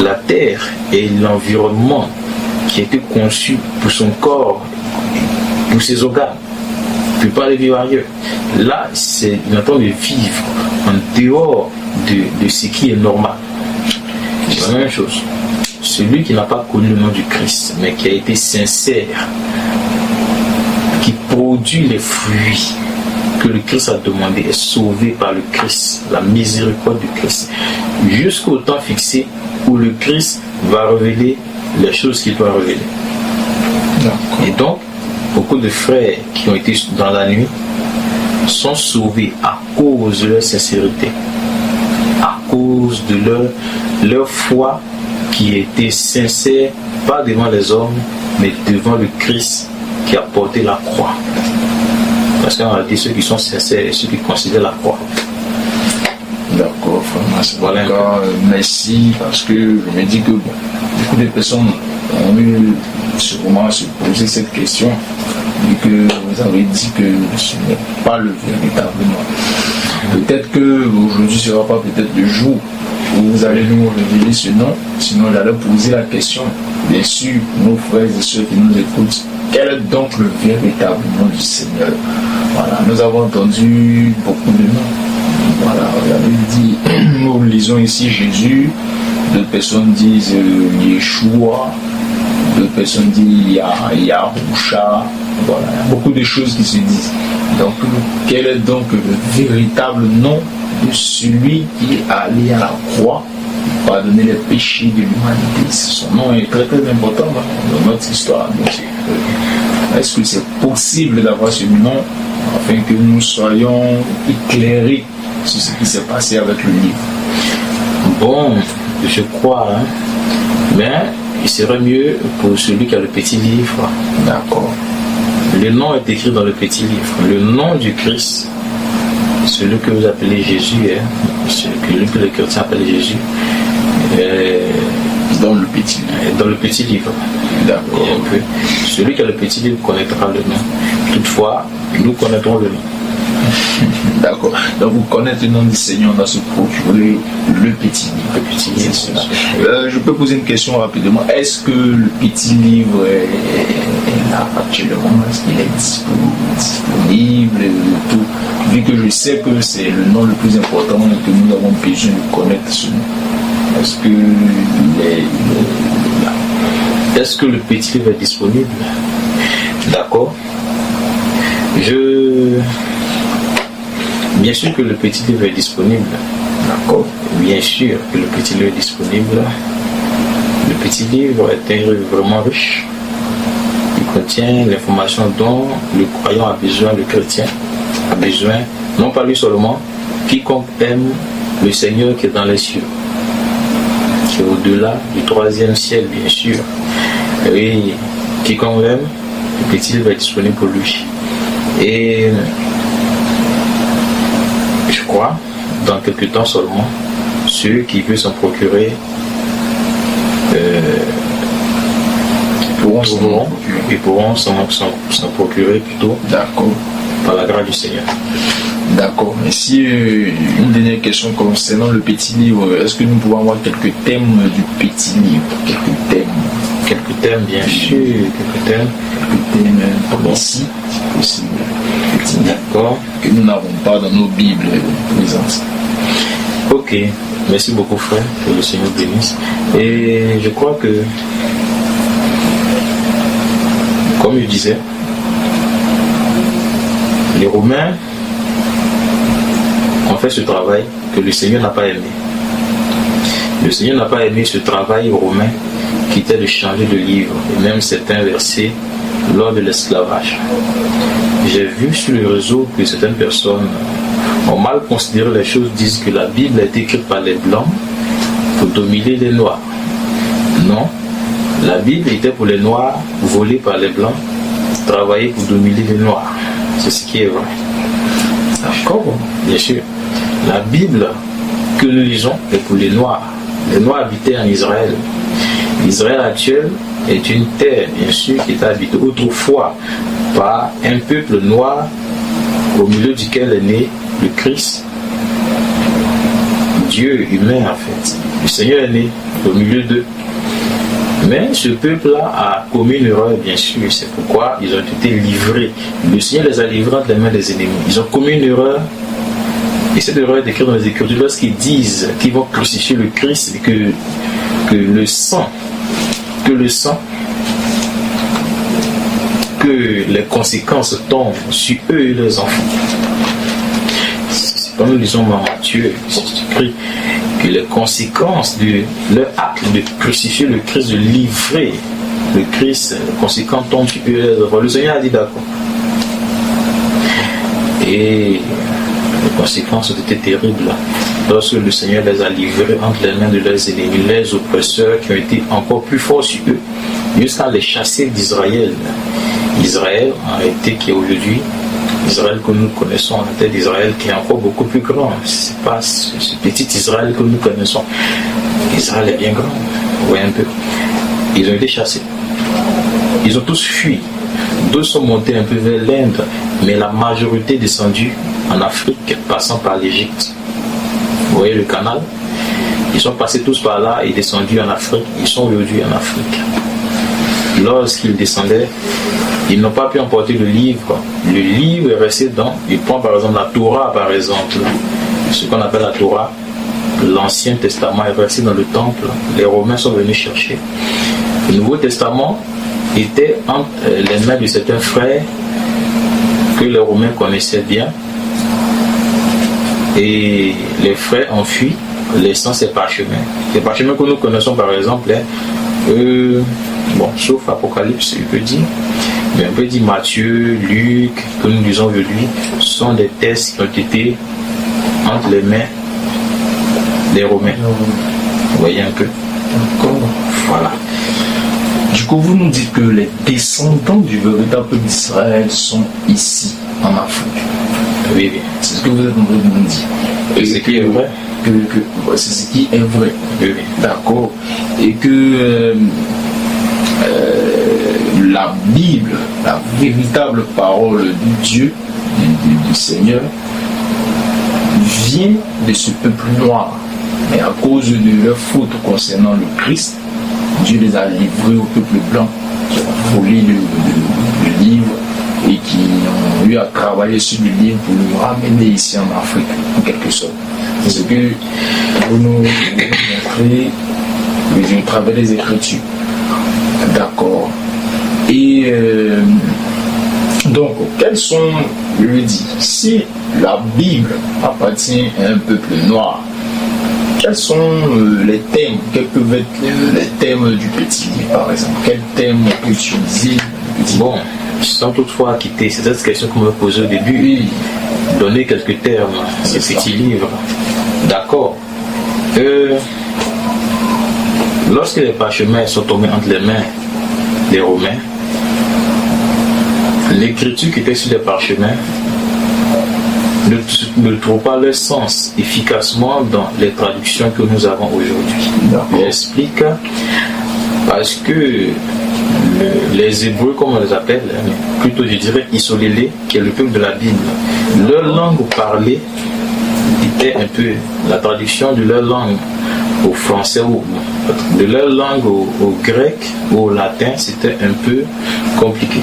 la terre et l'environnement qui a été conçu pour son corps, pour ses organes, ne peut pas aller vivre ailleurs. Là, c'est une attente de vivre en dehors de ce qui est normal. C'est la même chose. Celui qui n'a pas connu le nom du Christ, mais qui a été sincère, qui produit les fruits que le Christ a demandé, est sauvé par le Christ, la miséricorde du Christ, jusqu'au temps fixé où le Christ va révéler les choses qu'il doit révéler. D'accord. Et donc, beaucoup de frères qui ont été dans la nuit sont sauvés à cause de leur sincérité, à cause de leur foi qui était sincère, pas devant les hommes, mais devant le Christ qui a porté la croix. Parce qu'en réalité, ceux qui sont sincères et ceux qui considèrent la croix. D'accord, vraiment, c'est Voilà. merci, parce que je me dis que beaucoup de personnes ont eu sûrement à se poser cette question, et que vous avez dit que ce n'est pas le véritable nom. Peut-être que aujourd'hui ne sera pas peut-être le jour où vous allez nous révéler ce nom, sinon j'allais poser la question, bien sûr, nos frères et ceux qui nous écoutent, quel est donc le véritable nom du Seigneur? Voilà, nous avons entendu beaucoup de noms. Voilà, vous avez dit, nous lisons ici Jésus, d'autres personnes disent Yeshua, d'autres personnes disent Yahusha, voilà, il y a beaucoup de choses qui se disent. Donc, quel est donc le véritable nom de celui qui est allé à la croix pour pardonner les péchés de l'humanité? Son nom est très très important dans notre histoire. Est-ce que c'est possible d'avoir ce nom afin que nous soyons éclairés sur ce qui s'est passé avec le livre? Bon, je crois, mais il serait mieux pour celui qui a le petit livre. D'accord. Le nom est écrit dans le petit livre. Le nom du Christ, celui que vous appelez Jésus, celui que les chrétiens appellent Jésus, dans le petit livre. Dans le petit livre. D'accord. Celui qui a le petit livre connaîtra le nom. Toutefois, nous connaîtrons le nom. D'accord. Donc vous connaissez le nom du Seigneur, on doit se procurer le petit livre. Le petit livre, c'est ça. Je peux poser une question rapidement. Est-ce que le petit livre est là actuellement? Est-ce qu'il est disponible et tout? Vu que je sais que c'est le nom le plus important et que nous avons besoin de connaître ce nom. Est-ce que il est là? Est-ce que le petit livre est disponible? D'accord. Bien sûr que le petit livre est disponible. D'accord. Bien sûr que le petit livre est disponible. Le petit livre est un livre vraiment riche. Il contient l'information dont le croyant a besoin, le chrétien a besoin, non pas lui seulement, quiconque aime le Seigneur qui est dans les cieux, qui est au-delà du 3e ciel, bien sûr. Et quiconque l'aime, le petit livre est disponible pour lui. Et je crois, dans quelques temps seulement, ceux qui veulent s'en procurer pourront s'en procurer plutôt. D'accord. Par la grâce du Seigneur. D'accord. Et si une dernière question concernant le petit livre, est-ce que nous pouvons avoir quelques thèmes du petit livre? Quelques thèmes, bien sûr. Quelques thèmes Ici, c'est possible. D'accord. Que nous n'avons pas dans nos Bibles présentes. Ok. Merci beaucoup, frère. Que le Seigneur bénisse. Et je crois que, comme je disais, Les Romains ont fait ce travail que le Seigneur n'a pas aimé. Le Seigneur n'a pas aimé ce travail romain qui était de changer de livre, et même certains versets lors de l'esclavage. J'ai vu sur le réseau que certaines personnes ont mal considéré les choses, disent que la Bible a été écrite par les Blancs pour dominer les Noirs. Non, la Bible était pour les Noirs, volée par les Blancs, travailler pour dominer les Noirs. C'est ce qui est vrai. D'accord, bien sûr. La Bible que nous lisons est pour les Noirs. Les Noirs habitaient en Israël. L'Israël actuel est une terre, bien sûr, qui était habitée autrefois par un peuple noir au milieu duquel est né le Christ, Dieu humain en fait. Le Seigneur est né au milieu d'eux. Mais ce peuple-là a commis une erreur, bien sûr. C'est pourquoi ils ont été livrés. Le Seigneur les a livrés entre les mains des ennemis. Ils ont commis une erreur. Et cette erreur est décrite dans les Écritures lorsqu'ils disent qu'ils vont crucifier le Christ et que le sang, que les conséquences tombent sur eux et leurs enfants. C'est comme nous disons dans Matthieu, c'est écrit que les conséquences de leur acte de crucifier le Christ, de livrer le Christ, les conséquences tombent sur eux et leurs enfants. Le Seigneur a dit d'accord. Et les conséquences ont été terribles lorsque le Seigneur les a livrés entre les mains de leurs ennemis, les oppresseurs qui ont été encore plus forts sur eux, jusqu'à les chasser d'Israël. Israël, en réalité, qui est aujourd'hui, Israël que nous connaissons, la terre d'Israël qui est encore beaucoup plus grand. Ce n'est pas ce petit Israël que nous connaissons. Israël est bien grand, vous voyez un peu. Ils ont été chassés. Ils ont tous fui. D'autres sont montés un peu vers l'Inde, mais la majorité est descendue en Afrique, passant par l'Égypte. Vous voyez le canal? Ils sont passés tous par là et descendus en Afrique. Ils sont aujourd'hui en Afrique. Lorsqu'ils descendaient, ils n'ont pas pu emporter le livre. Le livre est resté dans... Il prend par exemple la Torah, par exemple. Ce qu'on appelle la Torah. L'Ancien Testament est resté dans le temple. Les Romains sont venus chercher. Le Nouveau Testament était entre les mains de certains frères que les Romains connaissaient bien. Et les frères ont fui, laissant ces parchemins. Les parchemins que nous connaissons par exemple, sauf Apocalypse, il peut dire, mais on peut dire Matthieu, Luc, que nous lisons aujourd'hui, sont des textes qui ont été entre les mains des Romains. Vous voyez un peu. Voilà. Du coup, vous nous dites que les descendants du véritable peuple d'Israël sont ici, en Afrique. Oui, oui. C'est ce que vous êtes en train de nous dire. Et c'est ce qui est vrai. C'est ce qui est vrai. Oui, oui. D'accord. Et que la Bible, la véritable parole de Dieu, du Seigneur, vient de ce peuple noir. Mais à cause de leur faute concernant le Christ, Dieu les a livrés au peuple blanc qui ont volé le livre et qui ont eu à travailler sur le livre pour le ramener ici en Afrique, en quelque sorte. C'est ce que vous nous montrez au travers des Écritures. D'accord. Et donc, quels sont, je le dis, si la Bible appartient à un peuple noir, quels sont les thèmes, quels peuvent être les thèmes du petit livre, par exemple? Quels thèmes on peut utiliser? Bon, sans toutefois quitter cette question que vous me posez au début, oui. Donner quelques termes à ce petit livre. D'accord. Lorsque les parchemins sont tombés entre les mains des Romains, l'écriture qui était sur les parchemins ne trouve pas leur sens efficacement dans les traductions que nous avons aujourd'hui. J'explique parce que les Hébreux, comme on les appelle, plutôt je dirais Isolélé, qui est le peuple de la Bible, leur langue parlée était un peu la traduction de leur langue au français ou de leur langue au grec ou au latin, c'était un peu compliqué.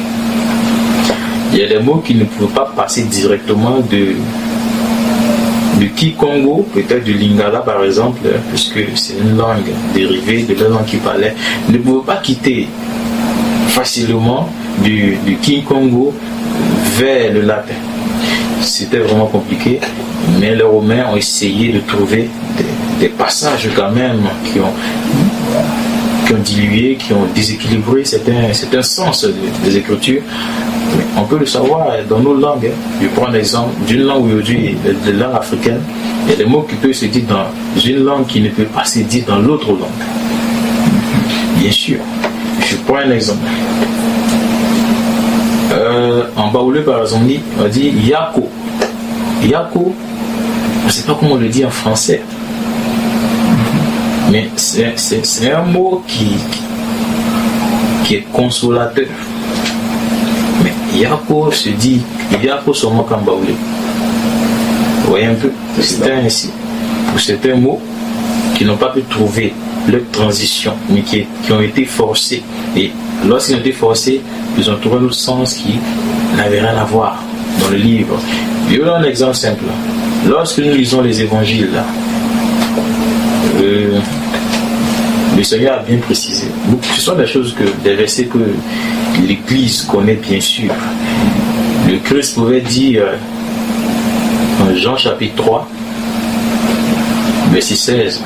Il y a des mots qui ne pouvaient pas passer directement de Kikongo, peut-être du Lingala par exemple, puisque c'est une langue dérivée de la langue qu'ils parlaient, ne pouvaient pas quitter facilement du Kikongo vers le latin. c'était vraiment compliqué, mais les Romains ont essayé de trouver des passages quand même qui ont dilué, qui ont déséquilibré certains sens des Écritures. Mais on peut le savoir dans nos langues. Je prends l'exemple d'une langue aujourd'hui, de langue africaine. Il y a des mots qui peuvent se dire dans une langue qui ne peut pas se dire dans l'autre langue. Bien sûr. Je prends un exemple. En baoulé, par exemple, on dit Yako. Yako, on ne sait pas comment on le dit en français. Mais c'est un mot qui est consolateur. Mais Yako se dit Yako seulement qu'en baoulé. Vous voyez un peu, c'est ainsi. Pour certains mots qui n'ont pas pu trouver leur transition, mais qui ont été forcés. Et lorsqu'ils ont été forcés, ils ont trouvé un autre sens qui n'avait rien à voir dans le livre. Je vais vous donner un exemple simple. Lorsque nous lisons les évangiles, le Seigneur a bien précisé. Ce sont des versets que l'Église connaît bien sûr. Le Christ pouvait dire dans Jean chapitre 3, verset 16,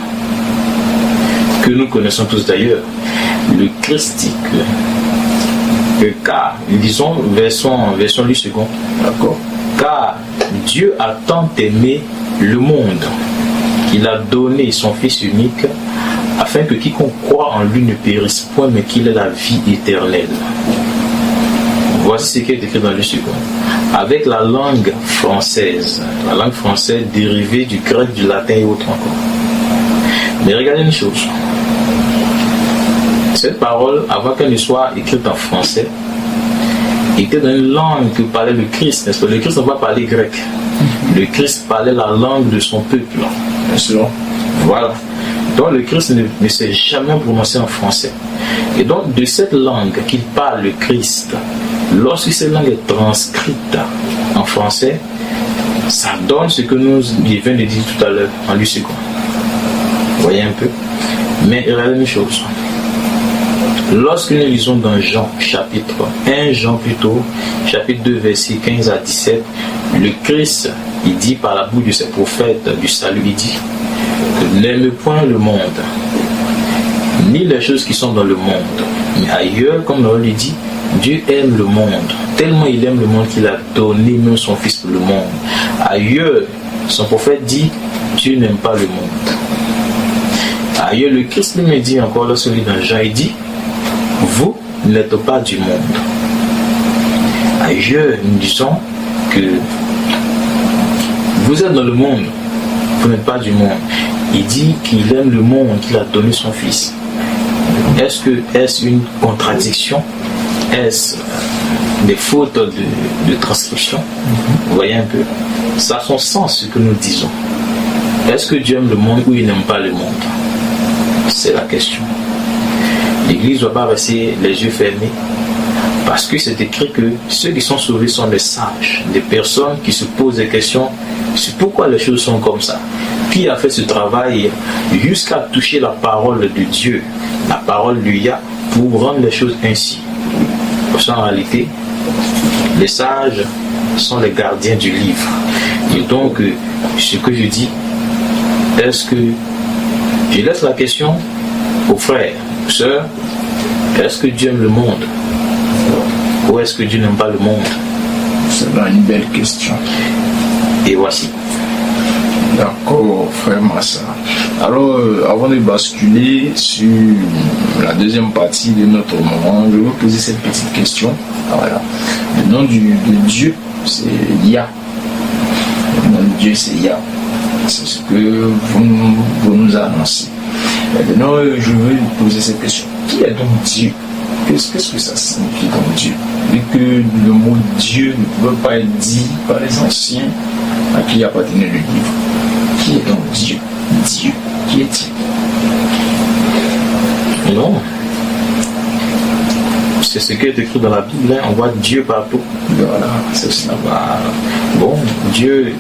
que nous connaissons tous d'ailleurs, le Christique, car, disons, version lui second, d'accord, car Dieu a tant aimé le monde qu'il a donné son Fils unique afin que quiconque croit en lui ne périsse point mais qu'il ait la vie éternelle. Voici ce qui est écrit dans le second. Avec la langue française dérivée du grec, du latin et autres encore. Mais regardez une chose. Cette parole, avant qu'elle ne soit écrite en français, était dans une langue que parlait le Christ. N'est-ce pas? Le Christ n'a pas parlé grec. Le Christ parlait la langue de son peuple. Bien sûr. Voilà. Donc le Christ ne s'est jamais prononcé en français. Et donc de cette langue qu'il parle, le Christ, lorsque cette langue est transcrite en français, ça donne ce que nous venons de dire tout à l'heure en lui second. Vous voyez un peu? Mais regardez une chose. Lorsque nous lisons dans Jean chapitre 1 Jean plutôt, chapitre 2 versets 15 à 17, le Christ, il dit par la bouche de ses prophètes du salut, il dit que n'aime point le monde, ni les choses qui sont dans le monde, mais ailleurs, comme on lui dit, Dieu aime le monde, tellement il aime le monde qu'il a donné même son Fils pour le monde. Ailleurs, son prophète dit, Dieu n'aime pas le monde. Ailleurs, le Christ lui dit encore, lorsqu'il lit dans Jean, il dit, vous n'êtes pas du monde. Ailleurs, nous disons que vous êtes dans le monde, vous n'êtes pas du monde. Il dit qu'il aime le monde, qu'il a donné son Fils. Est-ce une contradiction? Est-ce des fautes de transcription? Vous voyez un peu. Ça a son sens ce que nous disons. Est-ce que Dieu aime le monde ou il n'aime pas le monde? C'est la question. L'Église ne doit pas rester les yeux fermés, parce que c'est écrit que ceux qui sont sauvés sont des sages, des personnes qui se posent des questions sur pourquoi les choses sont comme ça. Qui a fait ce travail jusqu'à toucher la parole de Dieu, la parole du Yah, pour rendre les choses ainsi. Parce qu'en réalité, les sages sont les gardiens du livre. Et donc, ce que je dis, est-ce que je laisse la question aux frères, aux sœurs, est-ce que Dieu aime le monde ou est-ce que Dieu n'aime pas le monde? C'est une belle question. Et voici. D'accord, frère Massa. Alors, avant de basculer sur la deuxième partie de notre moment, je vais vous poser cette petite question. Voilà. Le nom de Dieu, c'est Yah. Le nom de Dieu, c'est Yah. C'est ce que vous nous annoncez. Maintenant, je vais vous poser cette question. Qui est donc Dieu? Qu'est-ce que ça signifie donc Dieu? Vu que le mot Dieu ne peut pas être dit par les anciens à qui appartenait le livre. Qui est donc Dieu? Dieu, qui est-il? Non. C'est ce qui est écrit dans la Bible, hein. On voit Dieu partout. Voilà, c'est cela. Bon, Dieu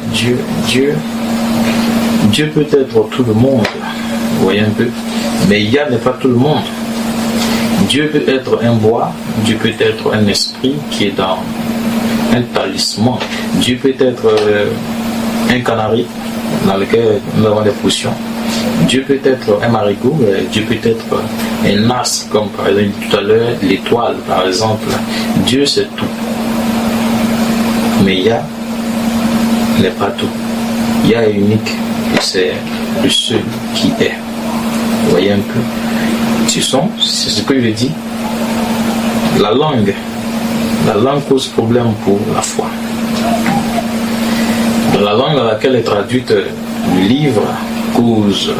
peut être tout le monde, vous voyez un peu, mais Yah n'est pas tout le monde. Dieu peut être un bois, Dieu peut être un esprit qui est dans un talisman. Dieu peut être un canari dans lequel nous avons des potions. Dieu peut être un marigot, Dieu peut être un as, comme par exemple tout à l'heure, l'étoile par exemple. Dieu c'est tout. Mais Yah n'est pas tout. Yah est unique, c'est le seul qui est. Vous voyez un peu. C'est ce que je dis. La langue cause problème pour la foi. Dans la langue dans laquelle est traduite le livre cause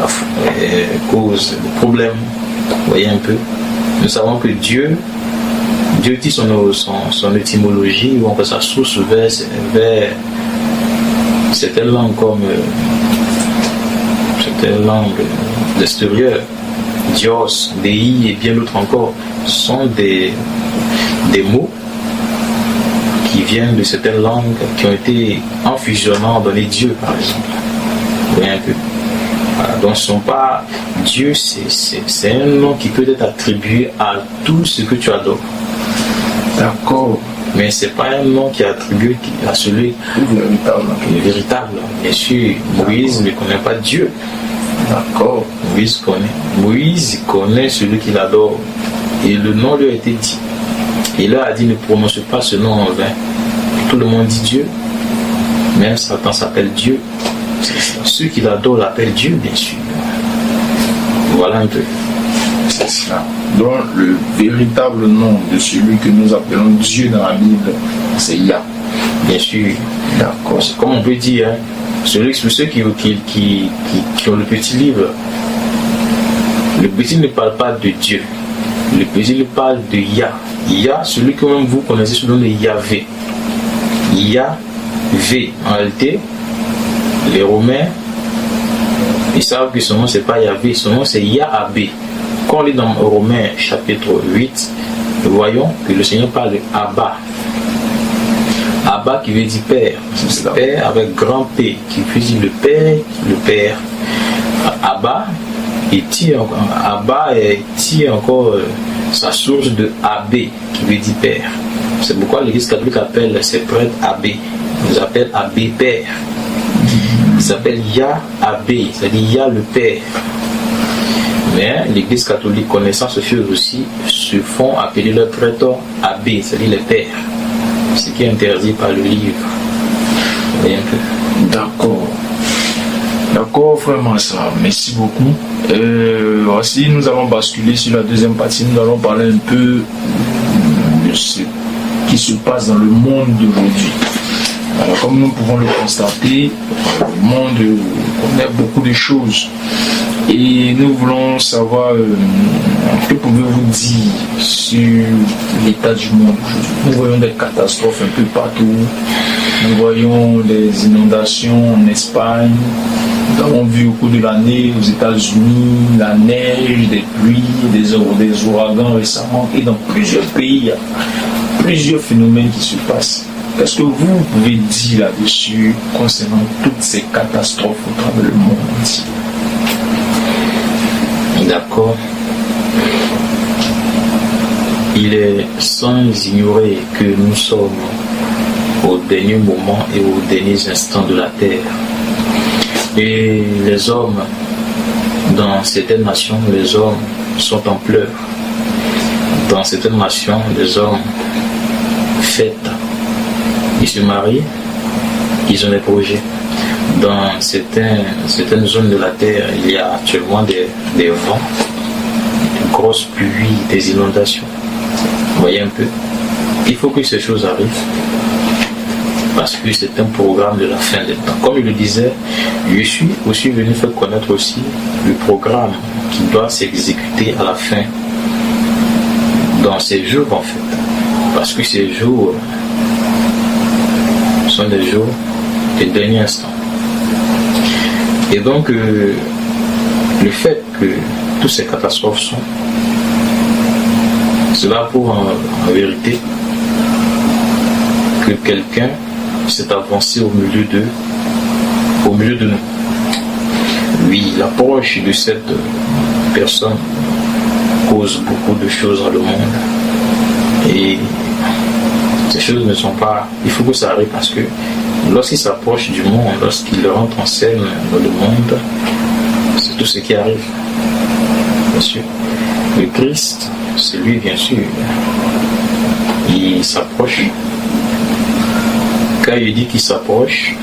le problème. Vous voyez un peu. Nous savons que Dieu dit son étymologie ou encore sa source vers certaines langues comme certaines langues extérieures. Dios, Dei et bien d'autres encore sont des mots qui viennent de certaines langues qui ont été en fusionnant dans les dieux par exemple. Vous voyez un peu. Voilà, donc ce ne sont pas Dieu, c'est un nom qui peut être attribué à tout ce que tu adores. D'accord. Mais ce n'est pas un nom qui est attribué à celui qui est véritable. Bien sûr, Moïse ne connaît pas Dieu. D'accord. Moïse connaît celui qu'il adore. Et le nom lui a été dit. Il leur a dit ne prononce pas ce nom en vain. Tout le monde dit Dieu. Même Satan s'appelle Dieu. Ceux qui l'adorent l'appellent Dieu, bien sûr. Voilà un peu. C'est cela. Donc le véritable nom de celui que nous appelons Dieu dans la Bible, c'est Yah. Bien sûr. D'accord. C'est comme on peut dire, hein, ceux qui ont le petit livre, le petit ne parle pas de Dieu. Le petit il parle de Yah. Yah, celui que même vous connaissez sous le nom de Yahvé. Yahvé. En réalité, les Romains, ils savent que son nom c'est pas Yahvé, son nom c'est Yahvé. Quand on lit dans Romains chapitre 8, nous voyons que le Seigneur parle de Abba. Abba qui veut dire Père. Père avec grand P, qui veut dire le Père. Abba, Abba tire encore sa source de Abbé, qui veut dire Père. C'est pourquoi l'Église catholique appelle ses prêtres Abbé. Ils appellent Abbé Père. Il s'appelle Yah-Abbé, c'est-à-dire Yah le Père. Mais l'Église catholique, connaissant ce fait aussi, se font appeler leurs prêtres Abbé, c'est-à-dire les pères. Ce qui est interdit par le livre. Vous voyez un peu. D'accord. D'accord, vraiment ça. Merci beaucoup. Voici, nous allons basculer sur la deuxième partie. Nous allons parler un peu de ce qui se passe dans le monde d'aujourd'hui. Alors, comme nous pouvons le constater, le monde connaît beaucoup de choses. Et nous voulons savoir que pouvez-vous dire sur l'état du monde. Nous voyons des catastrophes un peu partout. Nous voyons des inondations en Espagne. Nous avons vu au cours de l'année aux États-Unis la neige, des pluies, des ouragans récemment. Et dans plusieurs pays, il y a plusieurs phénomènes qui se passent. Qu'est-ce que vous pouvez dire là-dessus concernant toutes ces catastrophes au travers du monde entier? D'accord. Il est sans ignorer que nous sommes au dernier moment et aux derniers instants de la terre. Et les hommes, dans certaines nations, les hommes sont en pleurs. Dans certaines nations, les hommes fêtent. Ils se marient, ils ont des projets. Dans certaines zones de la terre, il y a actuellement des vents, de grosses pluies, des inondations. Vous voyez un peu. Il faut que ces choses arrivent parce que c'est un programme de la fin des temps. Comme il le disait, je suis aussi venu faire connaître aussi le programme qui doit s'exécuter à la fin, dans ces jours en fait. Parce que ces jours sont des jours des derniers instants. Et donc, le fait que toutes ces catastrophes sont, cela prouve en vérité que quelqu'un s'est avancé au milieu de nous. Oui, l'approche de cette personne cause beaucoup de choses dans le monde. Et Ces choses ne sont pas... Il faut que ça arrive parce que lorsqu'il s'approche du monde, lorsqu'il rentre en scène dans le monde, c'est tout ce qui arrive. Bien sûr. Le Christ, c'est lui, bien sûr. Il s'approche. Quand il dit qu'il s'approche,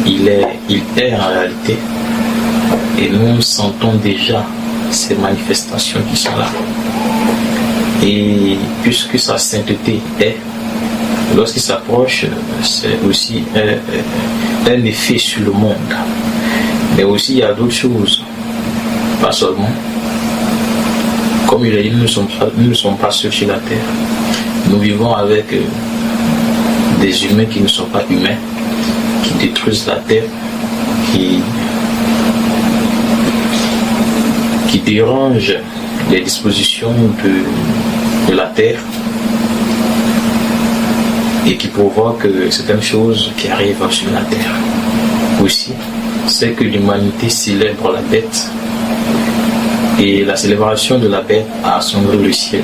il est en réalité. Et nous sentons déjà ces manifestations qui sont là. Et puisque sa sainteté est, lorsqu'il s'approche, c'est aussi un effet sur le monde. Mais aussi il y a d'autres choses. Pas seulement. Comme il a dit, nous ne sommes pas seuls sur la terre. Nous vivons avec des humains qui ne sont pas humains, qui détruisent la terre, qui dérangent les dispositions de la terre et qui provoquent certaines choses qui arrivent sur la terre. Aussi, c'est que l'humanité célèbre la bête et la célébration de la bête a assombri le ciel.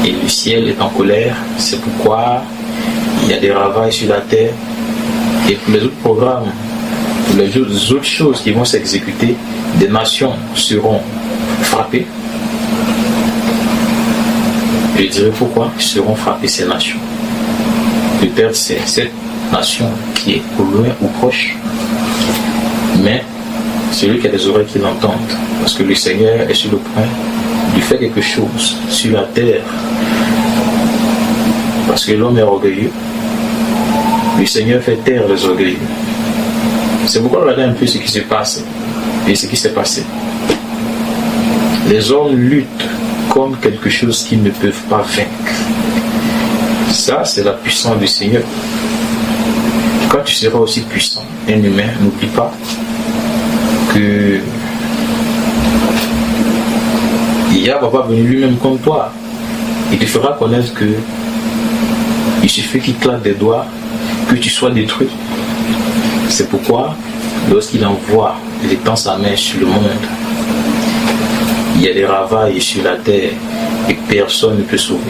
Et le ciel est en colère, c'est pourquoi il y a des ravages sur la terre. Et pour les autres programmes, pour les autres choses qui vont s'exécuter, des nations seront frappées. Je dirais pourquoi seront frappées ces nations. Peut-être c'est cette nation qui est au loin ou proche, mais celui qui a des oreilles qui l'entendent, parce que le Seigneur est sur le point de faire quelque chose sur la terre, parce que l'homme est orgueilleux. Le Seigneur fait taire les orgueilleux. C'est pourquoi regardez un peu ce qui se passe et ce qui s'est passé. Les hommes luttent contre quelque chose qu'ils ne peuvent pas vaincre. Ça, c'est la puissance du Seigneur. Quand tu seras aussi puissant, un humain, n'oublie pas que Yahweh va venir lui-même contre toi. Il te fera connaître que il suffit qu'il claque des doigts que tu sois détruit. C'est pourquoi, lorsqu'il envoie, il étend sa main sur le monde, il y a des ravages sur la terre et personne ne peut sauver.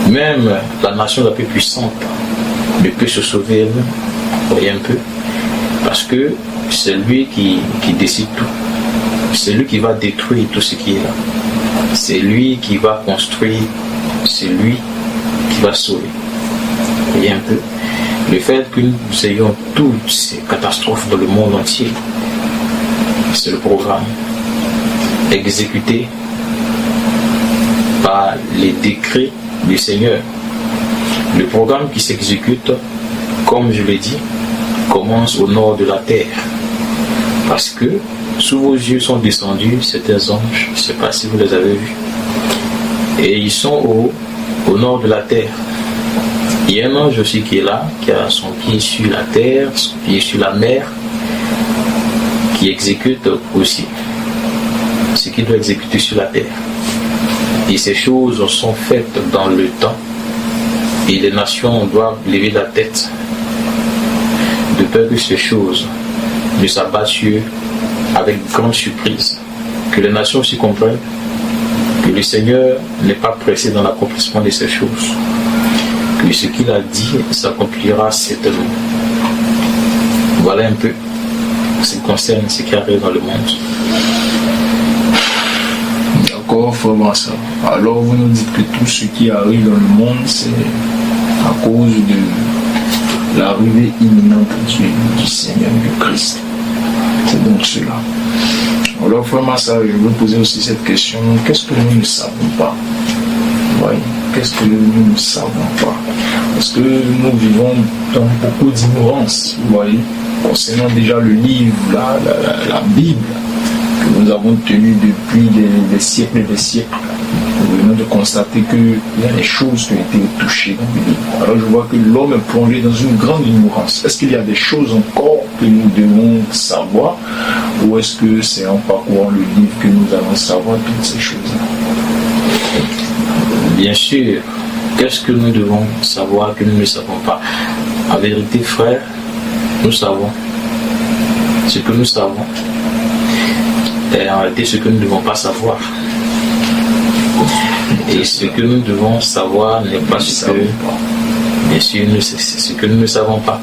Même la nation la plus puissante ne peut se sauver elle-même. Voyez un peu. Parce que c'est lui qui décide tout. C'est lui qui va détruire tout ce qui est là. C'est lui qui va construire. C'est lui qui va sauver. Voyez un peu. Le fait que nous ayons toutes ces catastrophes dans le monde entier, c'est le programme exécuté par les décrets du Seigneur. Le programme qui s'exécute, comme je l'ai dit, commence au nord de la terre. Parce que sous vos yeux sont descendus certains anges, je ne sais pas si vous les avez vus, et ils sont au nord de la terre. Il y a un ange aussi qui est là, qui a son pied sur la terre, son pied sur la mer, qui exécute aussi ce qu'il doit exécuter sur la terre. Et ces choses sont faites dans le temps, et les nations doivent lever la tête, de peur que ces choses ne s'abattent sur eux avec grande surprise. Que les nations aussi comprennent que le Seigneur n'est pas pressé dans l'accomplissement de ces choses. Que ce qu'il a dit s'accomplira certainement. Voilà un peu ce qui concerne ce qui arrive dans le monde. D'accord, vraiment ça. Alors vous nous dites que tout ce qui arrive dans le monde, c'est à cause de l'arrivée imminente du Seigneur, du Christ. C'est donc cela. Alors vraiment ça, je veux poser aussi cette question. Qu'est-ce que nous ne savons pas? Oui. Qu'est-ce que nous ne savons pas? Parce que nous vivons dans beaucoup d'ignorance, vous voyez, concernant déjà le livre, la Bible, que nous avons tenu depuis des siècles et des siècles. Nous venons de constater qu'il y a des choses qui ont été touchées dans le livre. Alors je vois que l'homme est plongé dans une grande ignorance. Est-ce qu'il y a des choses encore que nous devons savoir, ou est-ce que c'est en parcourant le livre que nous allons savoir toutes ces choses-là? Bien sûr, qu'est-ce que nous devons savoir que nous ne savons pas? En vérité, frère, nous savons ce que nous savons. Et en réalité, ce que nous ne devons pas savoir. Et ce que nous devons savoir n'est pas ce que, bien sûr, c'est ce que nous ne savons pas.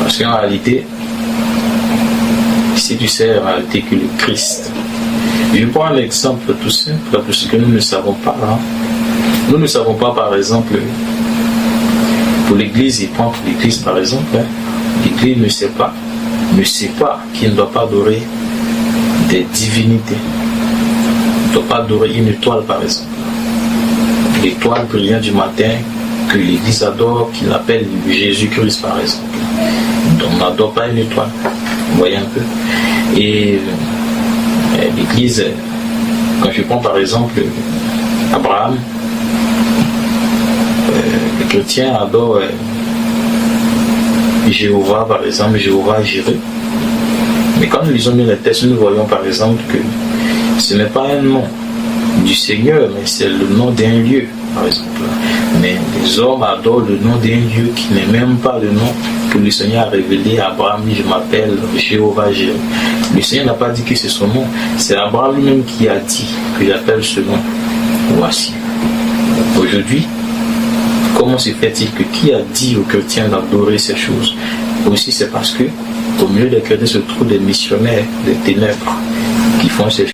Parce qu'en réalité, si tu sais en réalité que le Christ, je prends un exemple tout simple pour ce que nous ne savons pas. Hein. Nous ne savons pas, par exemple, pour l'Église, il prend pour l'Église par exemple, hein, l'Église ne sait pas qu'il ne doit pas adorer des divinités. Il ne doit pas adorer une étoile par exemple. L'étoile brillante du matin que l'Église adore, qu'il appelle Jésus-Christ par exemple. Donc on n'adore pas une étoile. Vous voyez un peu. Et l'Église, quand je prends par exemple Abraham, les chrétiens adorent Jéhovah par exemple, Jéhovah Jireh. Mais quand nous lisons bien les textes, nous voyons par exemple que ce n'est pas un nom du Seigneur, mais c'est le nom d'un lieu, par exemple. Mais les hommes adorent le nom d'un lieu qui n'est même pas le nom que le Seigneur a révélé à Abraham. Je m'appelle Jéhovah Jireh. Le Seigneur n'a pas dit que c'est son nom, c'est Abraham lui-même qui a dit que j'appelle ce nom. Voici. Aujourd'hui, comment se fait-il que qui a dit aux chrétiens d'adorer ces choses? Aussi, c'est parce que au milieu des chrétiens se trouvent des missionnaires des ténèbres qui font ces choses.